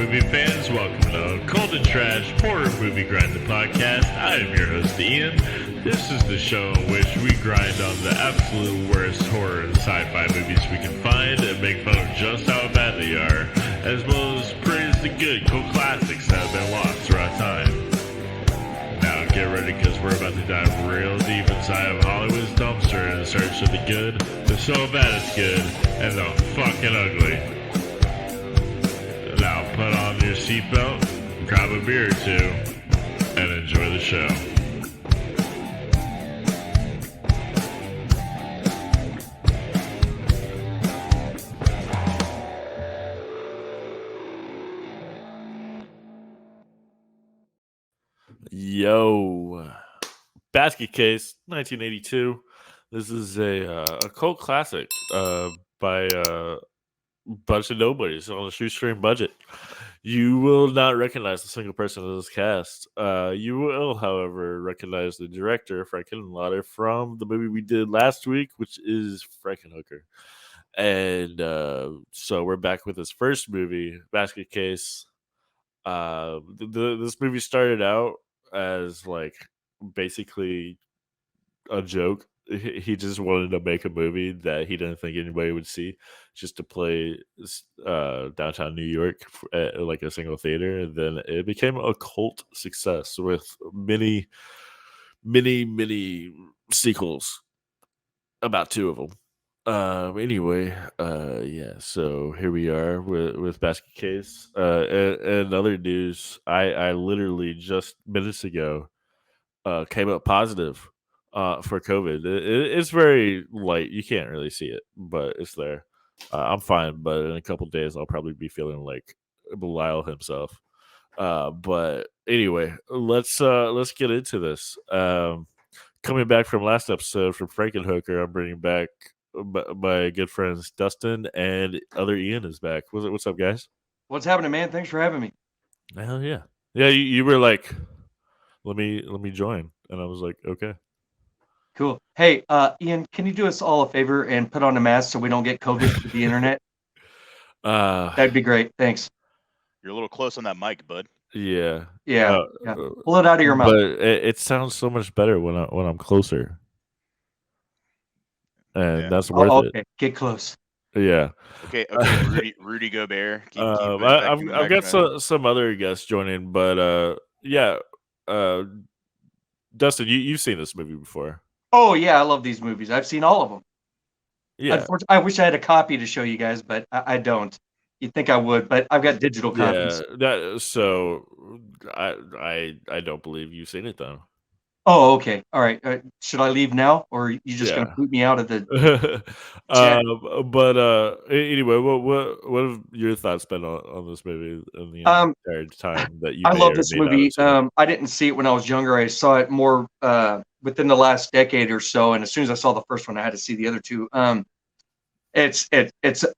movie fans? Welcome to Cold and Trash Horror Movie Grind the Podcast. I am your host, Ian. This is the show in which we grind on the absolute worst horror and sci-fi movies we can find and make fun of just how bad they are, as well as praise the good, cool classics that have been lost throughout time. Now get ready, because we're about to dive real deep inside of Hollywood's dumpster in search of the good, the so bad it's good, and the fucking ugly. Now put on your seatbelt, grab a beer or two, and enjoy the show. Yo, Basket Case, 1982. This is a cult classic by a bunch of nobodies on a shoestring budget. You will not recognize a single person in this cast. You will, however, recognize the director, Frankenlotter, from the movie we did last week, which is Frankenhooker. And so we're back with his first movie, Basket Case. This movie started out as like basically a joke. He just wanted to make a movie that he didn't think anybody would see, just to play downtown New York at like a single theater. And then it became a cult success with many sequels, about 2 of them. Yeah, so here we are with Basket Case. And other news, I literally just minutes ago came up positive for COVID. It's very light. You can't really see it, but it's there. I'm fine, but in a couple days I'll probably be feeling like Belial himself. But anyway, let's get into this. Coming back from last episode from Frankenhooker, I'm bringing back my good friends Dustin, and other Ian is back. What's up, guys? What's happening, man? Thanks for having me. Hell yeah, yeah. You were like, let me join, and I was like, okay. Cool. Hey, Ian, can you do us all a favor and put on a mask so we don't get COVID through the internet? That'd be great. Thanks. You're a little close on that mic, bud. Yeah. Yeah. Pull it out of your mouth. But it sounds so much better when I'm closer, and that's worth it. Okay, get close. Yeah. Okay. Rudy Gobert. I've got some other guests joining, but yeah. Dustin, you've seen this movie before. Oh yeah, I love these movies. I've seen all of them. Yeah. Unfortunately, I wish I had a copy to show you guys, but I don't. You'd think I would, but I've got digital copies. Yeah. So I don't believe you've seen it though. Oh, okay. All right. Should I leave now, or are you just gonna boot me out of the chat? But anyway, what have your thoughts been on this movie in the entire time that you? I love this movie. I didn't see it when I was younger. I saw it more within the last decade or so, and as soon as I saw the first one, I had to see the other two. It's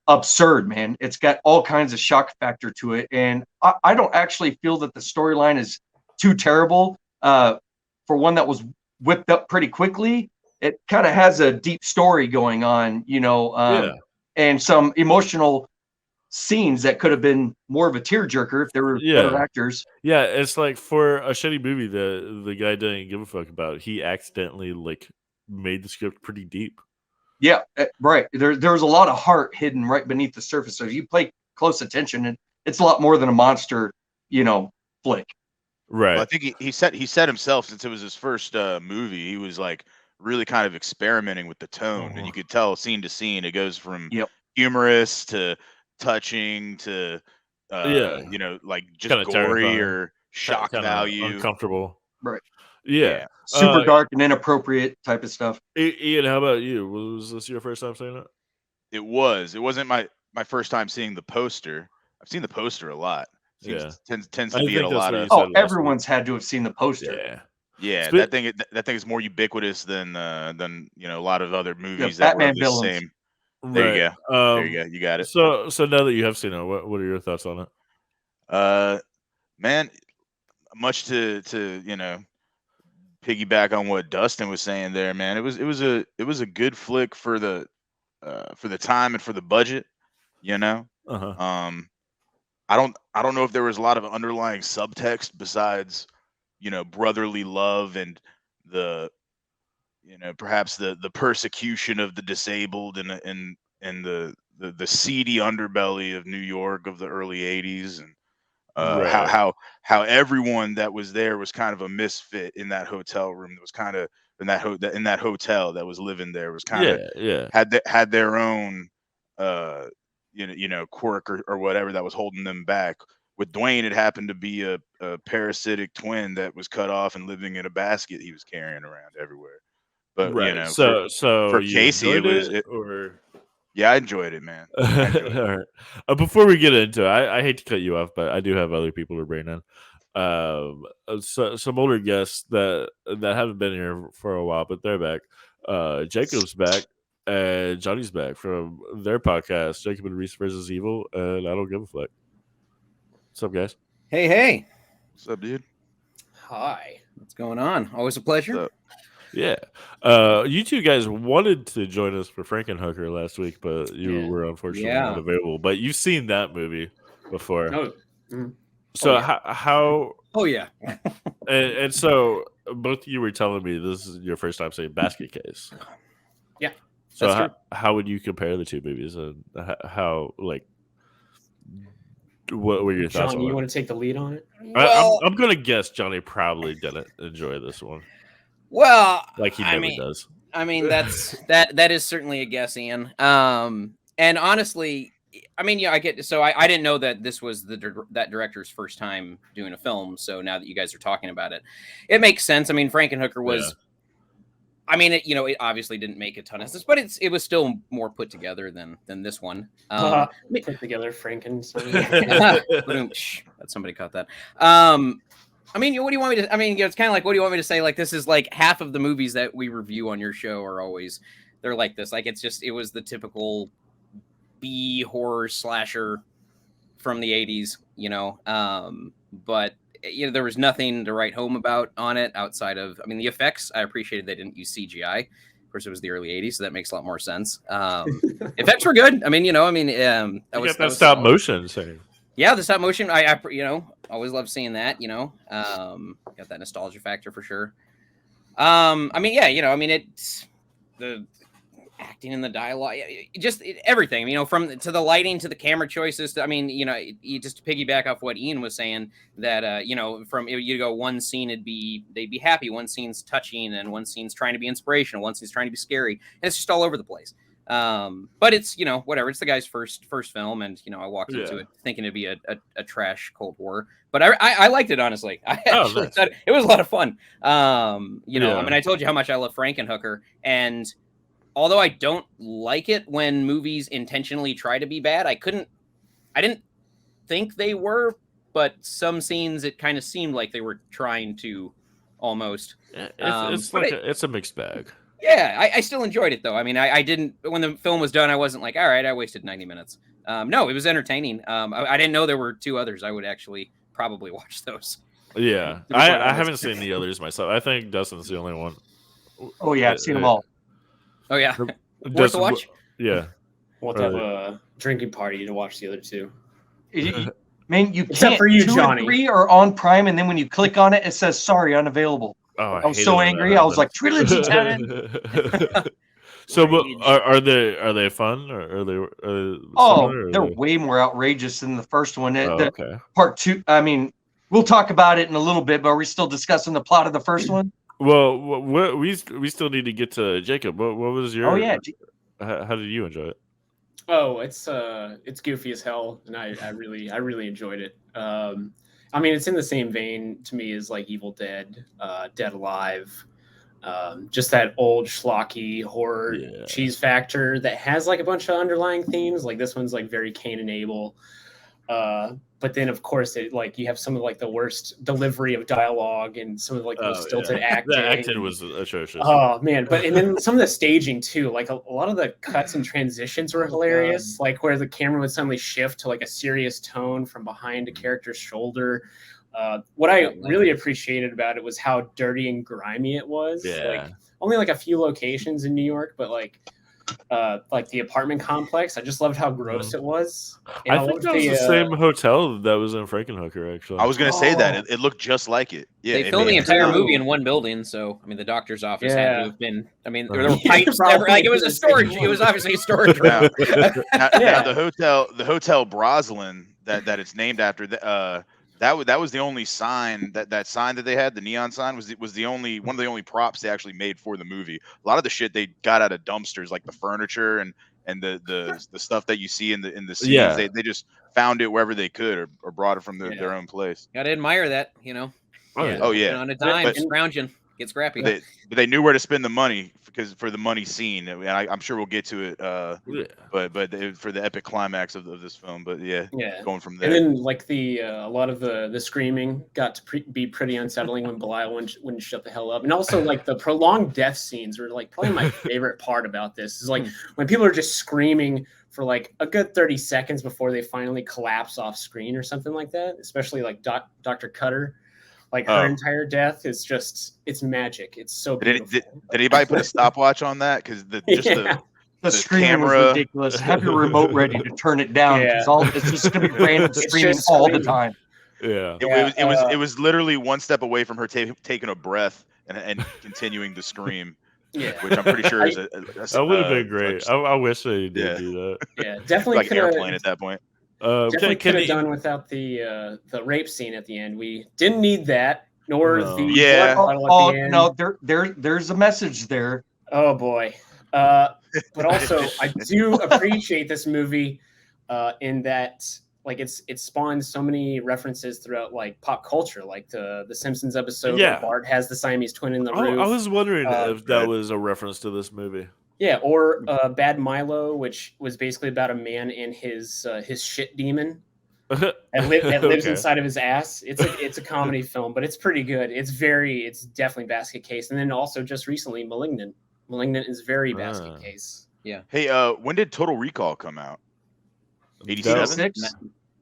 absurd, man. It's got all kinds of shock factor to it, and I don't actually feel that the storyline is too terrible. For one that was whipped up pretty quickly, it kind of has a deep story going on, and some emotional scenes that could have been more of a tearjerker if there were better actors. Yeah, it's like for a shitty movie that the guy didn't give a fuck about, he accidentally like made the script pretty deep. Yeah, right. There was a lot of heart hidden right beneath the surface. So if you pay close attention, and it's a lot more than a monster, flick. Right. Well, I think he said himself, since it was his first movie, he was like really kind of experimenting with the tone, and you could tell scene to scene it goes from humorous to touching to like just kinda gory terrifying, or shock value, uncomfortable. Right. Yeah. Super dark and inappropriate type of stuff. Ian, how about you? Was this your first time seeing it? It was. It wasn't my first time seeing the poster. I've seen the poster a lot. Tends to be in a lot of. Oh, everyone's had to have seen the poster. Yeah. That thing is more ubiquitous than a lot of other movies that were the same. There you go. There you go. You got it. So now that you have seen it, what are your thoughts on it? Man, much to piggyback on what Dustin was saying there, man. It was a good flick for the time and for the budget. I don't know if there was a lot of underlying subtext besides, brotherly love and the, perhaps the persecution of the disabled and the seedy underbelly of New York of the early '80s, and how Right. how everyone that was there was kind of a misfit in that hotel room. That was kind of in that hotel that was living there was kind of Yeah, yeah. had their own quirk or whatever that was holding them back. With Dwayne, it happened to be a parasitic twin that was cut off and living in a basket he was carrying around everywhere. But Right. for So you Casey, enjoyed it, or yeah, I enjoyed it, man. I enjoyed it. all right. Before we get into it, I hate to cut you off, but I do have other people to bring in. Some older guests that haven't been here for a while, but they're back. Jacob's back, and Johnny's back from their podcast, Jacob and Rhys versus Evil, and I don't give a fuck. What's up, guys? Hey. What's up, dude? Hi. What's going on? Always a pleasure. What's up? Yeah. You two guys wanted to join us for Frankenhooker last week, but you were unfortunately not available. But you've seen that movie before. Oh. Mm-hmm. So how? Oh yeah. And so both of you were telling me this is your first time saying Basket Case. Yeah. So how would you compare the two movies, and how what were your thoughts? John, on you it? want to take the lead on it? Well, I'm gonna guess Johnny probably didn't enjoy this one. Well, Like he never does. I mean, that is certainly a guess, Ian. And honestly, I mean, yeah, I get. So I didn't know that this was that director's first time doing a film. So now that you guys are talking about it, it makes sense. I mean, Frankenhooker was. Yeah. I mean, it obviously didn't make a ton of sense, but it was still more put together than this one. Put together Frankenstein. Somebody caught that. I mean, what do you want me to? I mean, it's kind of like, what do you want me to say? Like, this is like half of the movies that we review on your show are always, they're like this. Like, it was the typical B horror slasher from the 80s, but there was nothing to write home about on it outside of, I mean, the effects, I appreciated they didn't use CGI. Of course, it was the early 80s, so that makes a lot more sense. Effects were good. I mean, that was stop motion thing. Yeah, the stop motion, I always love seeing that, got that nostalgia factor for sure. I mean, it's the acting and the dialogue, just everything, from to the lighting to the camera choices. You just to piggyback off what Ian was saying, that from you go one scene, they'd be happy, one scene's touching, and one scene's trying to be inspirational, one scene's trying to be scary, and it's just all over the place. But it's whatever. It's the guy's first film, and I walked into it thinking it'd be a trash Cold War, but I liked it, honestly. I actually thought it was a lot of fun. I mean, I told you how much I love Frankenhooker, and although I don't like it when movies intentionally try to be bad, I didn't think they were, but some scenes it kind of seemed like they were trying to almost. It's a mixed bag. Yeah, I still enjoyed it, though. I mean, I didn't, when the film was done, I wasn't like, all right, I wasted 90 minutes. No, it was entertaining. I didn't know there were two others. I would actually probably watch those. Yeah, I haven't seen the others myself. I think Dustin's the only one. Oh, yeah, I've seen them all. Oh, yeah. Worth to watch? Yeah. We'll have a drinking party to watch the other two. Man, you Except can't. for you, 2 Johnny. and 3 are on Prime, and then when you click on it, it says, sorry, unavailable. Oh, I was so angry. I was like, trilogy time. So, are they fun, or are they? They're way more outrageous than the first one. Okay. Part 2. I mean, we'll talk about it in a little bit, but are we still discussing the plot of the first one? Well, we still need to get to Jacob. What was your? Oh yeah. How did you enjoy it? Oh, it's goofy as hell, and I really enjoyed it. I mean, it's in the same vein to me as like Evil Dead, Dead Alive, just that old schlocky horror cheese factor that has like a bunch of underlying themes. Like this one's like very Cain and Abel, but then of course it like you have some of like the worst delivery of dialogue and some of like the stilted acting. The acting was atrocious. Oh man, and then some of the staging too. Like a lot of the cuts and transitions were hilarious. Like where the camera would suddenly shift to like a serious tone from behind a character's shoulder. What I really appreciated about it was how dirty and grimy it was. Yeah. Like only like a few locations in New York, but like like the apartment complex. I just loved how gross it was. And I think loved that was the same hotel that was in Frankenhooker, actually. I was gonna say that it looked just like it. Yeah, They it filmed the made entire sense. movie in one building, so I mean, the doctor's office had to have been. I mean, there were Yeah, pipes. probably Like it was a storage. It was obviously a storage room. Now the hotel Broslin that it's named after. That was the only sign that sign that they had, the neon sign was the only one of the only props they actually made for the movie. A lot of the shit they got out of dumpsters, like the furniture and the stuff that you see in the scenes. Yeah. They just found it wherever they could or brought it from their own place. Gotta admire that, Oh yeah. On a dime, But- scrounging, get scrappy. But they knew where to spend the money for the money scene, and I'm sure we'll get to it. But for the epic climax of this film, but going from there. And then like a lot of the screaming got to be pretty unsettling when Belial wouldn't shut the hell up, and also like the prolonged death scenes were like probably my favorite part about this is like when people are just screaming for like a good 30 seconds before they finally collapse off screen or something like that. Especially like Dr. Cutter. Like her entire death is it's magic. It's so beautiful. Did anybody put a stopwatch on that? Because the screaming camera was ridiculous. Have your remote ready to turn it down because it's just going to be random screaming all the time. Yeah. It was literally one step away from her taking a breath and continuing to scream. Yeah, which I'm pretty sure is that would have been great. I wish they did do that. Yeah, definitely like an airplane at that point. Definitely could have done without the rape scene at the end. We didn't need that, nor the blood bottle at the end. No, there's a message there. Oh boy, but also I do appreciate this movie in that like it spawns so many references throughout like pop culture, like the Simpsons episode where Bart has the Siamese twin in the roof. I was wondering if that was a reference to this movie. Yeah, or Bad Milo, which was basically about a man and his shit demon that lives inside of his ass. It's a comedy film, but it's pretty good. It's definitely basket case. And then also just recently, Malignant. Malignant is very basket case. Yeah. Hey, when did Total Recall come out? 87?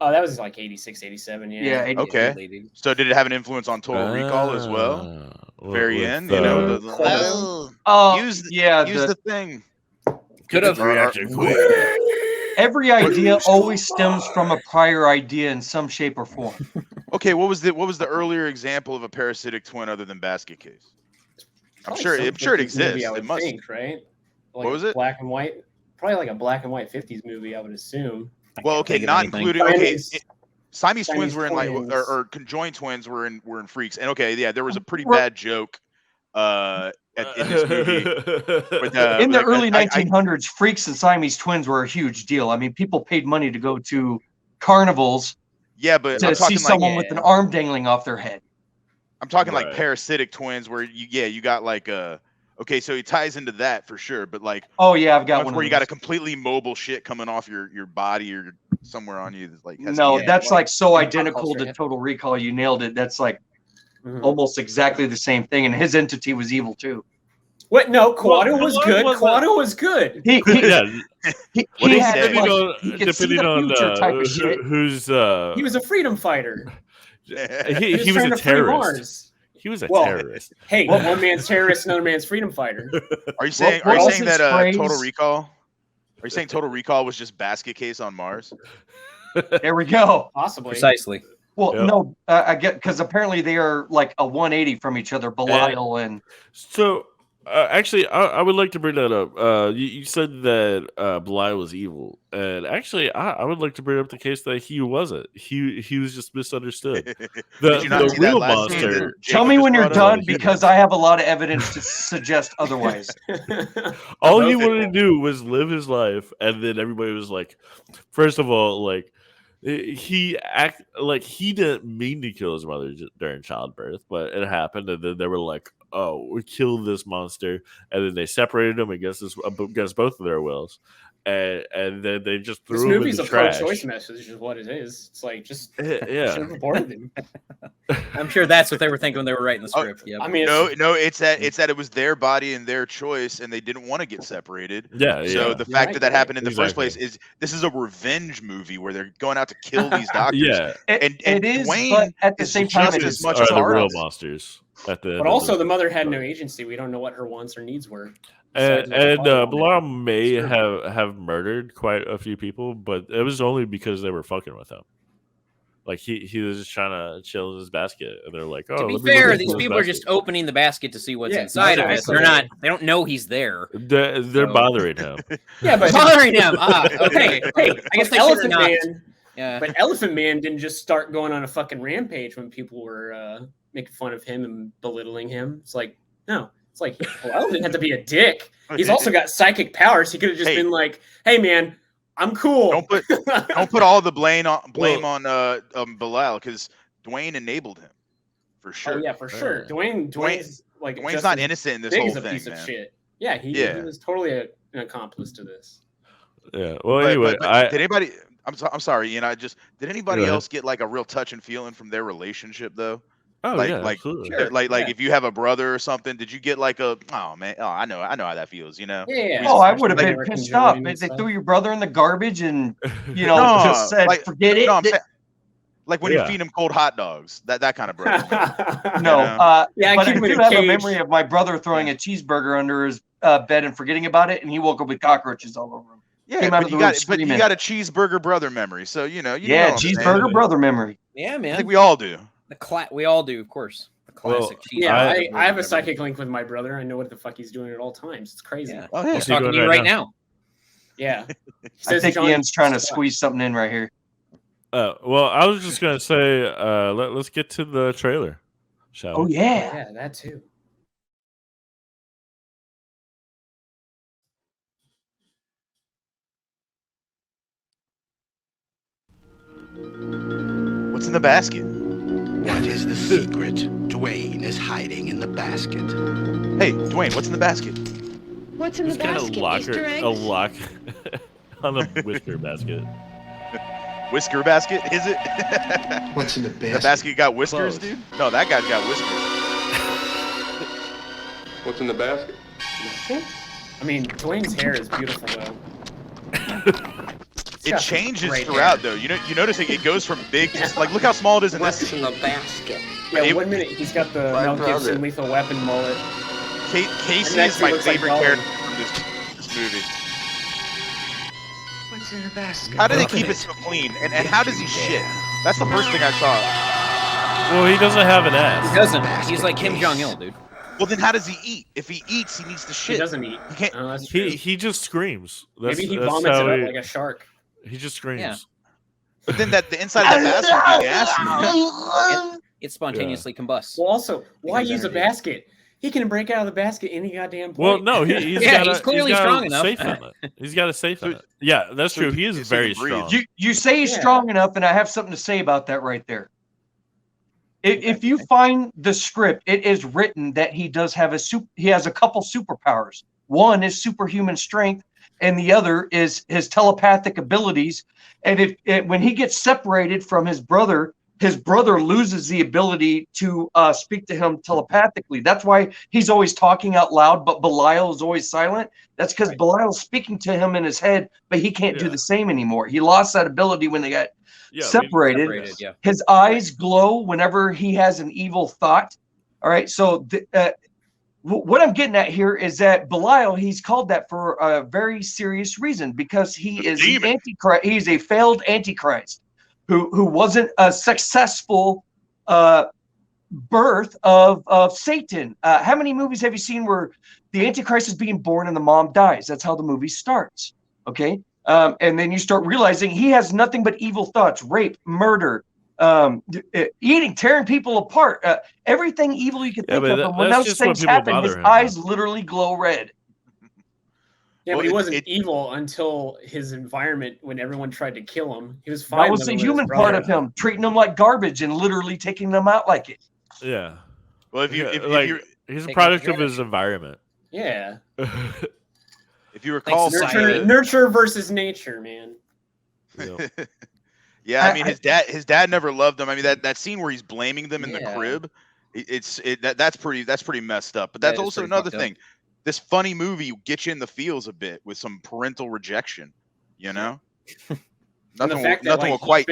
Oh, that was like 86, 87. Yeah. Okay. So did it have an influence on Total Recall as well? Very end, use the thing. Could have reacted quick. Every idea always stems from a prior idea in some shape or form. Okay, what was the earlier example of a parasitic twin other than basket case? I'm sure it exists. Movie, I would it must, think, right? Like what was it? Black and white, probably like a black and white 50s movie, I would assume. Well, okay, not including Siamese twins were in like or conjoined twins were in Freaks, and there was a pretty bad joke in this movie. In the early 1900s, Freaks and Siamese twins were a huge deal. I mean, people paid money to go to carnivals. Yeah, but to see someone with an arm dangling off their head. I'm talking like parasitic twins, where you got like a. Okay, so it ties into that for sure, but like, I've got one where you got a completely mobile shit coming off your body or somewhere on you. That's like that's like so identical to Total Recall. You nailed it. That's like almost exactly the same thing, and his entity was evil too. What? No, Quado was good. Quado was good. He had depending on type of shit. Who's he was a freedom fighter. he was a terrorist. He was a terrorist. Hey, one man's terrorist, another man's freedom fighter. Are you saying that Total Recall? Are you saying Total Recall was just basket case on Mars? There we go. Possibly. Precisely. Well, no, I get because apparently they are like a 180 from each other, Belial and. So actually, I would like to bring that up. You said that Belial was evil, and actually, I would like to bring up the case that he wasn't. He was just misunderstood. The real monster. Tell me when you're done, because I have a lot of evidence to suggest otherwise. All he wanted to do was live his life, and then everybody was like, first of all, like. He didn't mean to kill his mother during childbirth, but it happened, and then they were like, "Oh, we killed this monster," and then they separated him against both of their wills, and then they just threw him in the trash. This movie's a pro-choice message, is what it is. It's like just should have aborted him. I'm sure that's what they were thinking when they were writing the script. Yep. I mean, no, it's that it was their body and their choice, and they didn't want to get separated. So the fact that happened in the first place is this is a revenge movie where they're going out to kill these doctors. And it is, but at the same time, it is as much as the real monsters. But also, the mother had no agency. We don't know what her wants or needs were. besides what the father wanted. Belial may Sure. have murdered quite a few people, but it was only because they were fucking with him. Like he was just trying to chill in his basket, and they're like, "Oh, To be let me look fair, into these this people are basket." just opening the basket to see what's Yeah, inside of it. exactly. They're not. They don't know he's there. They're So- bothering him. Yeah, but Bothering him. Okay. hey, I guess they should Elephant not. Man. Yeah. But Elephant Man didn't just start going on a fucking rampage when people were making fun of him and belittling him. It's like, no. It's like, well, Elephant didn't have to be a dick. He's also got psychic powers. He could have just been like, hey, man, I'm cool. Don't put all the blame on Belial, because Dwayne enabled him for sure. Oh yeah, for sure. Dwayne's like Dwayne's not innocent in this big whole as a thing, piece man. of shit. Yeah, he was totally an accomplice to this. Yeah. Well, anyway, but did anybody? I'm sorry, Ian. Did anybody Go ahead. else get like a real touch and feeling from their relationship though? Oh like, yeah, like, absolutely. Sure. like Yeah. if you have a brother or something, did you get like a I know how that feels, you know? Yeah. Oh, I would have Especially been American pissed off Joy if and they stuff. threw your brother in the garbage and you know No, just said like- forget it. No, I'm saying, like when Yeah. you feed him cold hot dogs, that kind of broke. No, Yeah, I but I keep him in do a have a cage. memory of my brother throwing a cheeseburger under his bed and forgetting about it, and he woke up with cockroaches all over him. Yeah, Came out but of you the room got screaming. a cheeseburger brother memory, so you know Yeah, what I'm saying. cheeseburger brother memory. Yeah, I man. think we all do. We all do, of course. The classic. cheese Yeah, burger, I have a whatever. psychic link with my brother. I know what the fuck he's doing at all times. It's crazy. Yeah. Oh, yeah. He's What's he talking to doing you right right now. Yeah. He I says think Johnny Ian's trying to sucks. squeeze something in right here. Well, I was just gonna say, let's get to the trailer, shall Oh we? yeah. Yeah, that too. What's in the basket? What is the secret Dwayne is hiding in the basket? Hey, Dwayne, what's in the basket? What's in Who's the got basket? a locker, Easter eggs? a lock on the whisker basket? Whisker basket? Is it? What's in the The basket? basket got whiskers, Close. dude? No, that guy's got whiskers. What's in the basket? I mean, Dwayne's hair is beautiful though. It changes great throughout, hair. though. You notice it goes from big to like, look how small it is in this. What's in the basket? Yeah, It- 1 minute he's got the Mel Gibson Lethal Weapon mullet. Casey next is he my looks like favorite Gollum. character from this movie. What's in the basket? How do they keep it so clean? And how does he shit? That's the first thing I saw. Well, he doesn't have an ass. He doesn't. He's like Kim Jong-il, dude. Well, then how does he eat? If he eats, he needs to shit. He doesn't eat. He can't. Oh, that's true. He just screams. That's, Maybe he that's vomits how it up like a shark. he just screams. Yeah. But then the inside of the basket would be gas. It spontaneously combusts. Well, also, why Becomes use a energy. basket? He can break out of the basket any goddamn point. Well, no, he's Yeah, got he's clearly got strong a enough. safe on it. He's got a safe on it. Yeah, that's So true. he- He is so he very can breathe. strong. You say he's Yeah. strong enough, and I have something to say about that right there. If you find the script, it is written that he does have he has a couple superpowers. One is superhuman strength, and the other is his telepathic abilities. And when he gets separated from his brother loses the ability to speak to him telepathically. That's why he's always talking out loud, but Belial is always silent. That's because Right. Belial's speaking to him in his head, but he can't do Yeah. the same anymore. He lost that ability when they got Yeah, separated. Yeah. His eyes glow whenever he has an evil thought. All right. So what I'm getting at here is that Belial, he's called that for a very serious reason, because he The is the demon. Antichrist. He's a failed Antichrist who wasn't a successful birth of Satan. How many movies have you seen where the Antichrist is being born and the mom dies? That's how the movie starts. Okay. And then you start realizing he has nothing but evil thoughts, rape, murder, eating, tearing people apart, everything evil you can Yeah, think but of. And when that's those just when things people happen, his bother him, eyes though. literally glow red. Yeah, Well, but he it- wasn't it- evil until his environment when everyone tried to kill him. He was fine. That was the living with his human part brother. of him, treating them like garbage and literally taking them out like it. Yeah. Well, if you Yeah, if, like you he's a Taking product of advantage. his environment. Yeah. if you recall, Thanks, from society. the- Nurture versus nature, man. Yeah. yeah, I mean his dad never loved him. I mean that scene where he's blaming them in the Yeah. crib, that's pretty messed up. But that's That is also pretty another fucked up. thing. This funny movie gets you in the feels a bit with some parental rejection. You know, And the nothing fact that will like, quite.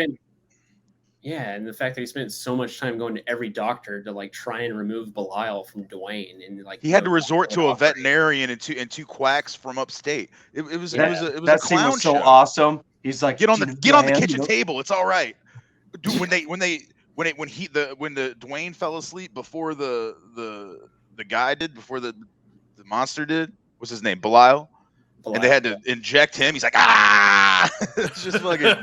Yeah, and the fact that he spent so much time going to every doctor to like try and remove Belial from Dwayne, and like He had to resort to a veterinarian and two quacks from upstate. It was That a scene clown was so show. awesome. He's like, Get on "Do you know the who I am? kitchen You know?" table. It's all right. Dude, when the Dwayne fell asleep before the guy did, before the monster did, what's his name? Belial. And they had to inject him. He's like, ah! It's just fucking.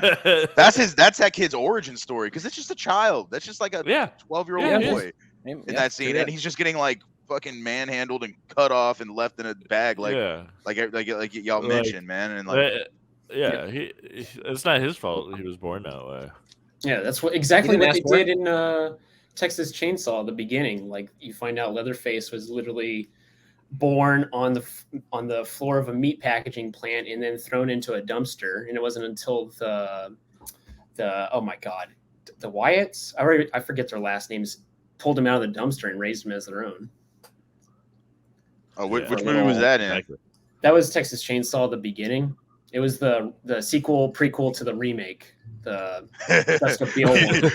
That's that kid's origin story, because it's just a child. That's just like a 12-year-old boy in that scene, and he's just getting like fucking manhandled and cut off and left in a bag, like y'all mentioned, man, and like. It's not his fault he was born that way. Yeah, that's exactly what they did in Texas Chainsaw at the beginning. Like, you find out Leatherface was literally born on the floor of a meat packaging plant and then thrown into a dumpster. And it wasn't until the oh my god, the Wyatts, I forget their last names, pulled him out of the dumpster and raised him as their own. Oh, which movie was that in? That was Texas Chainsaw, the beginning. It was the prequel to the remake. The Jessica Biel one.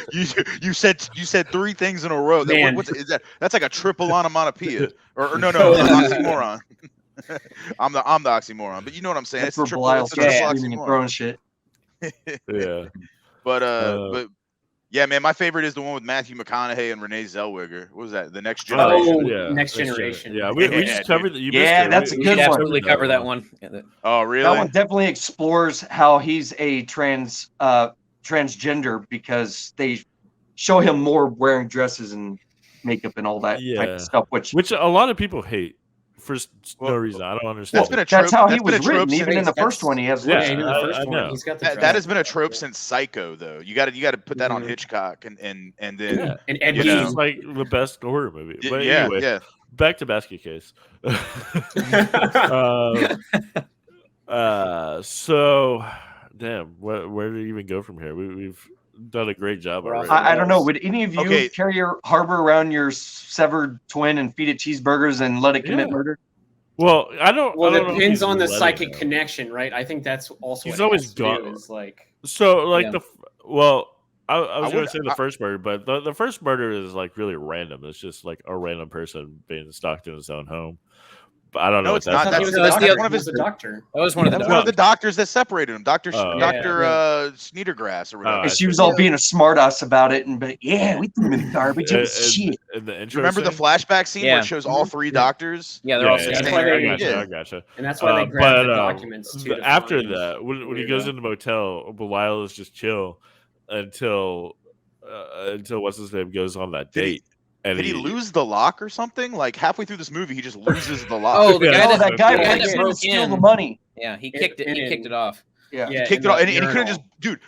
you said three things in a row. Is that? That's like a triple onomatopoeia. Or no, oxymoron. I'm the oxymoron, but you know what I'm saying. That's it's triple oxymoron. Throwing shit. Yeah. But yeah, man, my favorite is the one with Matthew McConaughey and Renee Zellweger. What was that? The Next Generation. Next Generation. Yeah, we just covered that. That's a good one. Absolutely cover that one. Oh, really? That one definitely explores how he's a transgender, because they show him more wearing dresses and makeup and all that type of stuff, which a lot of people hate for no reason. I don't understand. That's how he was written. Even in the first one, he has. Yeah, I know. He's got that has been a trope since Psycho, though. You got to put that on Hitchcock and then and Ed Gein is like the best horror movie. But anyway, back to Basket Case. So, damn, where do you even go from here? We've done a great job already. I don't know. Would any of you carry your harbor around your severed twin and feed it cheeseburgers and let it commit murder? Well, I don't. Well, I it don't depends on the psychic connection, right? I think that's also he's what always gone. Is like so, like I was going to say the first murder, but the first murder is like really random. It's just like a random person being stalked in his own home. But I don't know. No, it's not. That was one of his doctor. That was one of the doctors that separated him. Dr. Sneidergrass or whatever. She was all being a smartass about it, but we threw him in the garbage. It was shit. Remember the flashback scene where it shows all three doctors? Yeah, they're all I gotcha. And that's why they grabbed the documents too. After that, when he goes in the motel, Belial is just chill until what's his name goes on that date. Did he lose the lock or something? Like halfway through this movie, he just loses the lock. Oh, that guy that steal the money. Yeah, he kicked it. He kicked it off. Yeah, he kicked it off, and he couldn't just, dude,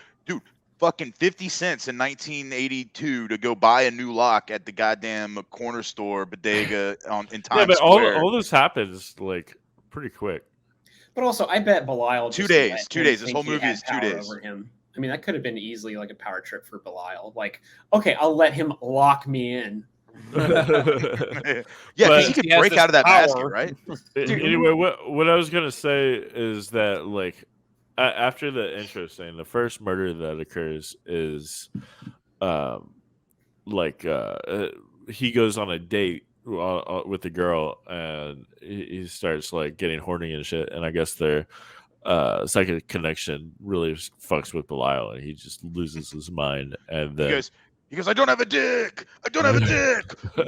fucking 50 cents in 1982 to go buy a new lock at the goddamn corner store bodega in Times Square. Yeah, but all this happens like pretty quick. But also, I bet Belial. 2 days. 2 days. This whole movie is 2 days. Over him. I mean, that could have been easily like a power trip for Belial. Like, okay, I'll let him lock me in. Because he could break out of that basket, right? Anyway, what I was gonna say is that like after the intro scene, the first murder that occurs is he goes on a date with the girl, and he starts like getting horny and shit, and I guess their psychic connection really fucks with Belial, and he just loses his mind, and then he goes, I don't have a dick. I'm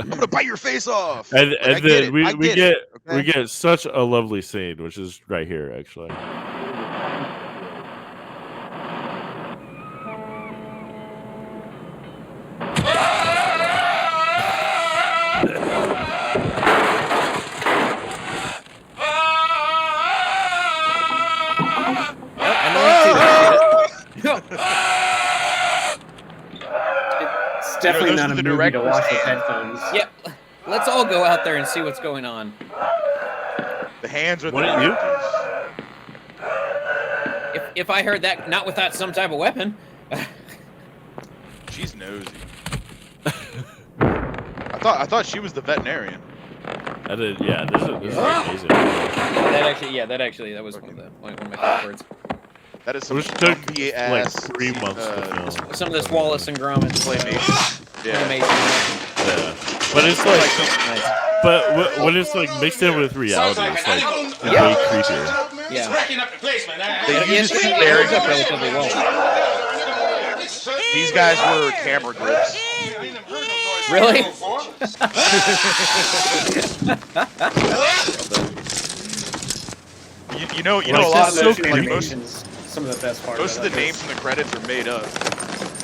gonna bite your face off. And then we get such a lovely scene, which is right here, actually. It's definitely not a movie to watch with headphones. Yep. Let's all go out there and see what's going on. The hands are the you? If I heard that, not without some type of weapon. She's nosy. I thought she was the veterinarian. I did. Yeah, this is amazing. That was one of my favorite words. That is some Which took Gumby like ass 3 months to film. Some of this Wallace and Gromit claymation. Yeah. Yeah, but it's like, but when it's like mixed in with reality, it's like way creepier. Yeah. They used It very holds up relatively well. These guys were camera grips. Really? You know, Like, a lot of so those creepy. Animations, some of the best parts. most of the names in the credits are made up.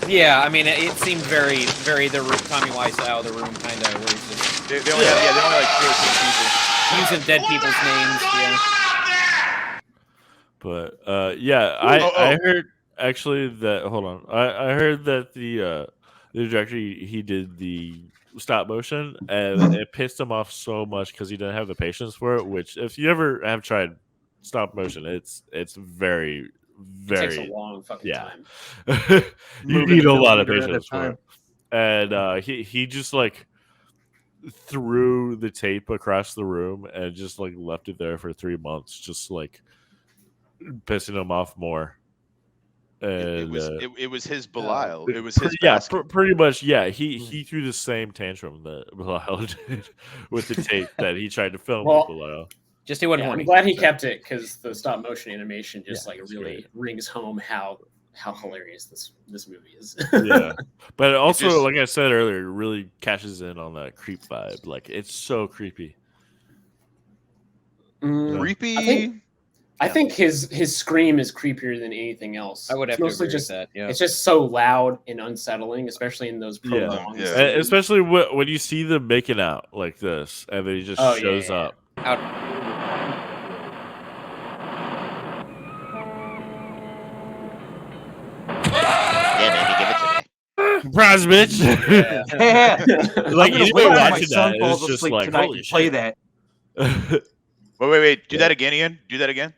Yeah, I mean, it seemed very the Tommy Wiseau, the Room kind of, where he's just They only have, they only like 14 people. using dead people's names. Yeah. But yeah, I heard actually that. Hold on, I heard that the director he did the stop motion and it pissed him off so much because he didn't have the patience for it. Which, if you ever have tried stop motion, it's very It takes a long fucking time. You need a lot of patience for it. And he just like threw the tape across the room and just like left it there for 3 months, just like pissing him off more. And It was his Belial. It was his pretty much. Yeah, he threw the same tantrum that Belial did with the tape that he tried to film with Belial. Just he wasn't I'm horny. glad he kept it because the stop motion animation just like really great. rings home how hilarious this movie is. Yeah, but it also, like I said earlier, it really cashes in on that creep vibe. Like, it's so creepy. Creepy. I think his scream is creepier than anything else. I would have It's to agree just, with that. Yeah. It's just so loud and unsettling, especially in those prolonged. Yeah. And especially when you see them making out like this, and then he just shows up. Surprise, bitch! Like, anybody watching that is just like, holy shit. Play that. Wait. Do that again, Ian. Do that again.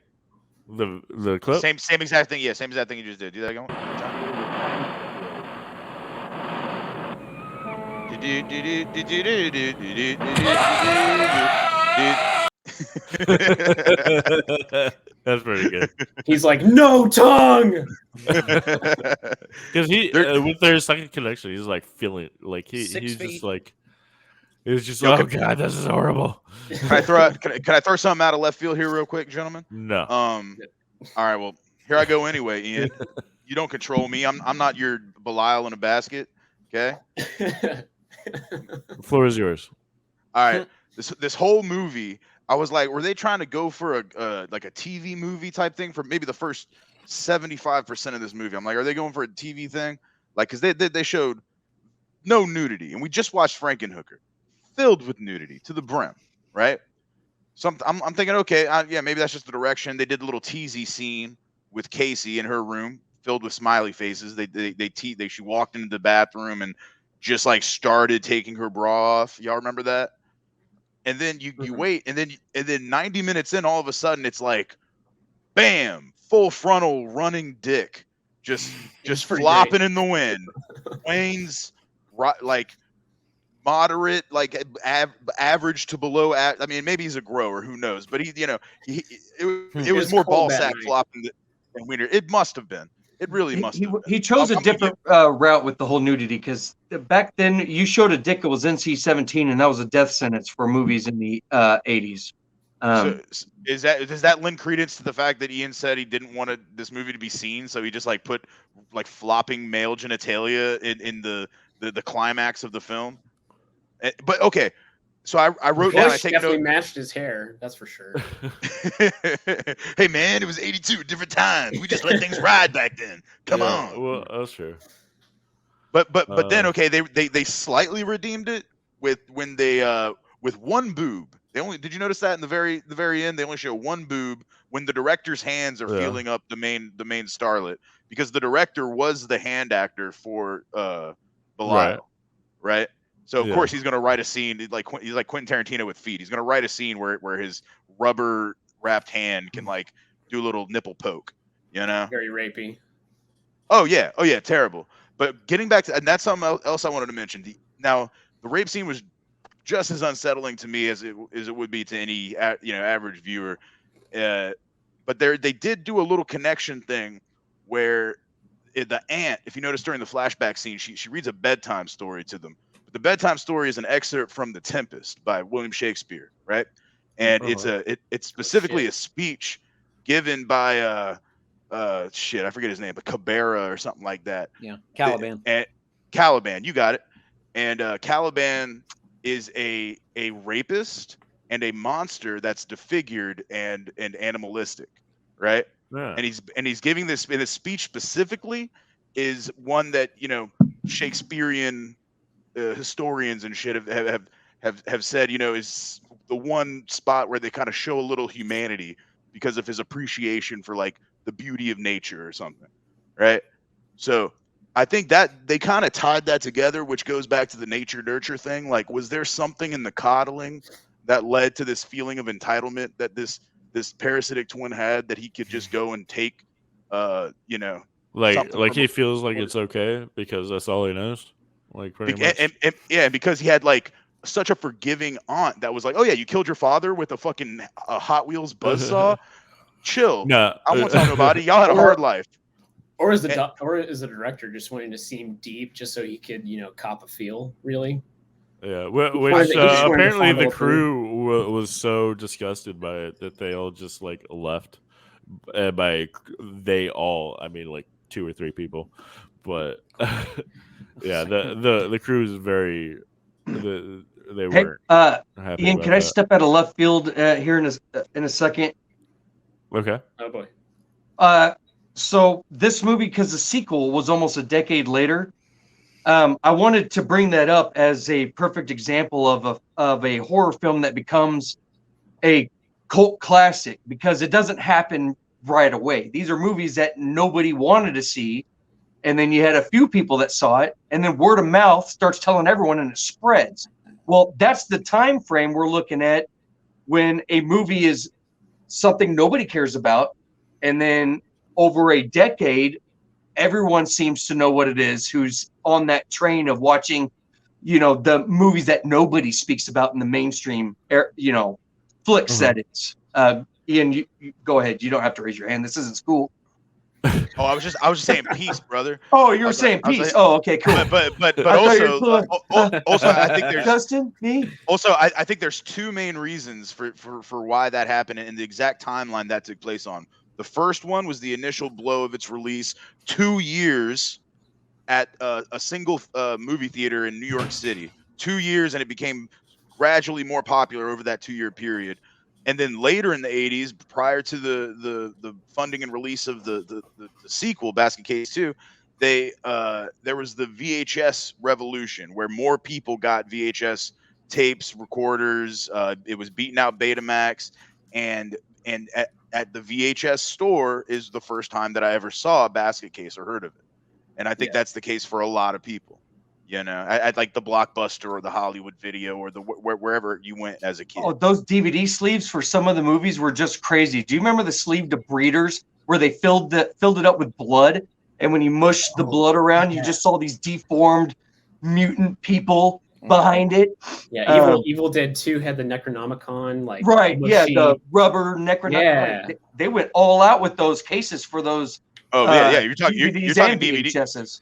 The clip? Same exact thing. Yeah, same exact thing you just did. Do that again. That's pretty good. He's like, no tongue. Because with their second connection, he's like feeling like he's just like, it's just oh god, this is horrible. Can I throw something out of left field here real quick, gentlemen? No. All right. Well, here I go anyway, Ian. You don't control me. I'm not your Belial in a basket. Okay. The floor is yours. All right. This whole movie, I was like, were they trying to go for a TV movie type thing for maybe the first 75% of this movie? I'm like, are they going for a TV thing? Like, because they showed no nudity, and we just watched Frankenhooker, filled with nudity to the brim, right? So I'm thinking, okay, yeah, maybe that's just the direction. They did a little teasy scene with Casey in her room, filled with smiley faces. She walked into the bathroom and just like started taking her bra off. Y'all remember that? And then you wait, and then 90 minutes in, all of a sudden it's like, bam, full frontal running dick, just flopping in the wind. Wayne's like moderate, like average to below. I mean, maybe he's a grower, who knows? But it was more ball sack flopping than wiener. It must have been. It really must have been. He chose a different route with the whole nudity, because back then you showed a dick that was NC-17, and that was a death sentence for movies in the 80s. So does that lend credence to the fact that Ian said he didn't want this movie to be seen, so he just like put like flopping male genitalia in the climax of the film? But okay, so I wrote down. I take definitely matched his hair. That's for sure. Hey man, it was 82, different times. We just let things ride back then. Come on. Well, that's true. But then okay, they slightly redeemed it with one boob. Did you notice that in the very end they only show one boob when the director's hands are feeling up the main starlet, because the director was the hand actor for Belial, right? So of course he's gonna write a scene he's like Quentin Tarantino with feet. He's gonna write a scene where his rubber wrapped hand can like do a little nipple poke, you know? Very rapey. Oh yeah, terrible. But getting back to, and that's something else I wanted to mention. The rape scene was just as unsettling to me as it would be to any average viewer. But they did do a little connection thing where the aunt, if you notice during the flashback scene, she reads a bedtime story to them. But the bedtime story is an excerpt from The Tempest by William Shakespeare, right? And it's specifically a speech given by shit, I forget his name, but Cabrera or something like that. Yeah, Caliban. And Caliban, you got it. And Caliban is a rapist and a monster that's disfigured and animalistic, right? Yeah. And he's giving this, and his speech specifically is one that, you know, Shakespearean historians and shit have said, you know, is the one spot where they kind of show a little humanity because of his appreciation for like the beauty of nature or something, right? So I think that they kind of tied that together, which goes back to the nature nurture thing. Like, was there something in the coddling that led to this feeling of entitlement that this parasitic twin had, that he could just go and take, you know, like he feels like it's okay because that's all he knows. Like pretty much. And because he had like such a forgiving aunt that was like, oh yeah, you killed your father with a fucking Hot Wheels buzzsaw. Chill. No, I won't tell nobody. Y'all had a hard life. Or is the director just wanting to seem deep just so he could, you know, cop a feel, really? Yeah, which apparently the crew was so disgusted by it that they all just like left. By they all, I mean like 2 or 3 people, but yeah, the crew is very. They weren't happy. Ian, can I step out of left field here in a second? Okay. Oh boy. So this movie, because the sequel was almost a decade later, I wanted to bring that up as a perfect example of a horror film that becomes a cult classic, because it doesn't happen right away. These are movies that nobody wanted to see, and then you had a few people that saw it, and then word of mouth starts telling everyone, and it spreads. Well, that's the time frame we're looking at when a movie is something nobody cares about, and then over a decade, everyone seems to know what it is who's on that train of watching, you know, the movies that nobody speaks about in the mainstream, you know, flick settings. Ian, you go ahead. You don't have to raise your hand. This isn't school. Oh, I was just saying peace, brother. Oh, you were saying peace. Oh, okay, cool. But also, I think there's Justin, me. Also, I think there's 2 main reasons for why that happened and the exact timeline that took place on. The first one was the initial blow of its release, 2 years at a single movie theater in New York City. 2 years, and it became gradually more popular over that 2-year period. And then later in the 80s, prior to the funding and release of the sequel, Basket Case 2, there was the VHS revolution where more people got VHS tapes, recorders. It was beating out Betamax, and at the VHS store is the first time that I ever saw a Basket Case or heard of it. And I think that's the case for a lot of people. You know, at like the Blockbuster or the Hollywood Video or the wherever you went as a kid. Oh, those DVD sleeves for some of the movies were just crazy. Do you remember the sleeve to Breeders where they filled it up with blood, and when you mushed the blood around, you just saw these deformed mutant people behind it? Yeah, Evil Dead 2 had the Necronomicon, like right. mushy. Yeah, the rubber Necronomicon. Yeah. They went all out with those cases for those. Oh yeah, you're talking DVD. VHSs.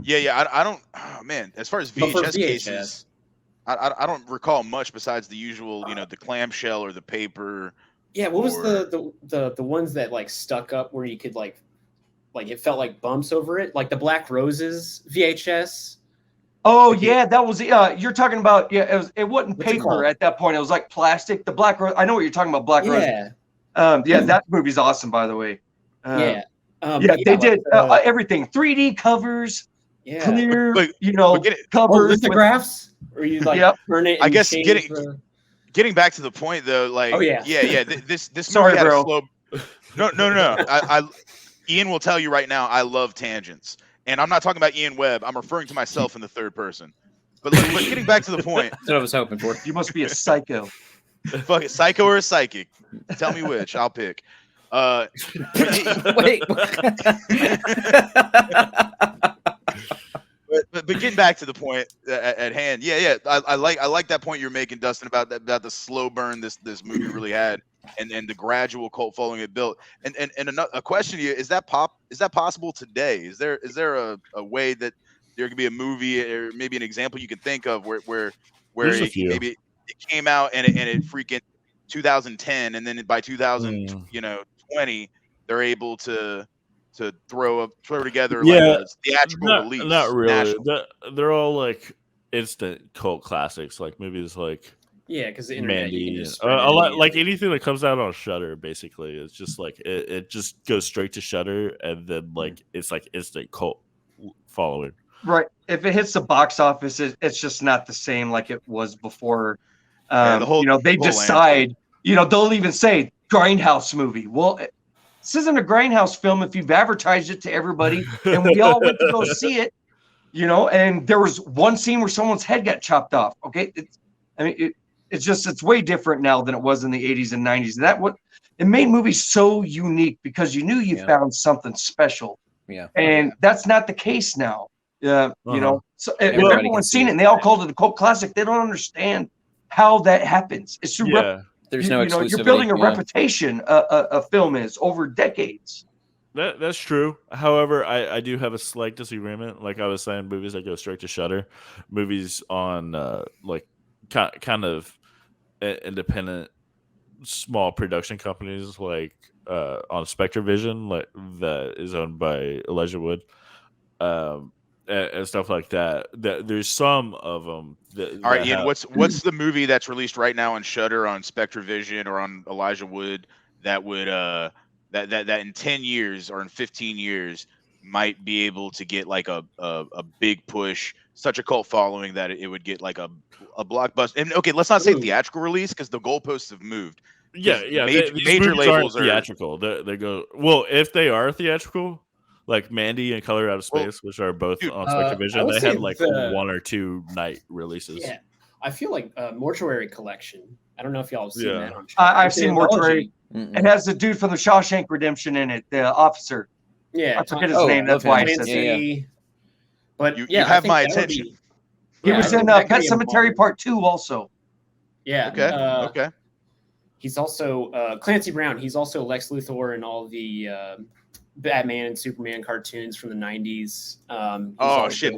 Yeah. I don't. Oh, man, as far as VHS cases, I don't recall much besides the usual, you know, the clamshell or the paper. Yeah, what was the ones that like stuck up where you could like it felt like bumps over it, like the Black Roses VHS. Oh yeah, that was you're talking about. Yeah, it wasn't paper at that point. It was like plastic. The Black Rose. I know what you're talking about. Black Rose. Yeah, that movie's awesome, by the way. They did everything. 3D covers. Yeah. Clear, covers. Lithographs? Or you like turn it? I guess getting back to the point though, like this Sorry, movie had bro. a slow. No. I Ian will tell you right now, I love tangents, and I'm not talking about Ian Webb. I'm referring to myself in the third person. But getting back to the point, that's what I was hoping for. You must be a psycho. Fuck it, psycho or a psychic? Tell me which. I'll pick. Wait. But getting back to the point at hand, I like that point you're making, Dustin, about the slow burn this movie really had. and the gradual cult following it built. And a question to you, is that possible today? Is there a way that there could be a movie or maybe an example you can think of where There's a few. maybe it came out and it freaking 2010, and then by 2020 they're able to throw together like a theatrical release. Not really. national. They're all like instant cult classics, like movies like because the internet, you can Mandy. just A lot, like anything that comes out on Shudder, basically, it's just like it just goes straight to Shudder, and then like it's like instant cult following. Right. If it hits the box office, it's just not the same like it was before. They decide. They'll even say Grindhouse movie. Well, this isn't a Grindhouse film if you've advertised it to everybody, and we all went to go see it. And there was one scene where someone's head got chopped off. Okay, it's way different now than it was in the 80s and 90s. It made movies so unique because you knew you found something special. Yeah, and that's not the case now. So if Everybody everyone's can see seen it and they all called it a cult classic, they don't understand how that happens. It's through there's no exclusivity. You're building a reputation. A film is over decades. That's true. However, I do have a slight disagreement. Like I was saying, movies that go straight to Shudder, movies on like kind of independent, small production companies like on Spectravision, like that is owned by Elijah Wood, and stuff like that. There's some of them. All right, Ian. What's the movie that's released right now on Shudder, on Spectravision, or on Elijah Wood that would that in 10 years or in 15 years might be able to get like a big push, such a cult following that it would get like a blockbuster? And okay, let's not say theatrical release because the goalposts have moved. Yeah. Major labels are theatrical. They go well if they are theatrical, like Mandy and Color Out of Space, which are both on Spectravision. They had like 1 or 2 night releases. Yeah, I feel like Mortuary Collection. I don't know if y'all have seen that. I've seen Mortuary. It has the dude from the Shawshank Redemption in it, the officer. Yeah, I forget his name. That's why I said it. But you have my attention. He was in Pet Sematary Part 2 also. Yeah. Okay. He's also Clancy Brown. He's also Lex Luthor in all the Batman and Superman cartoons from the 90s. Shit.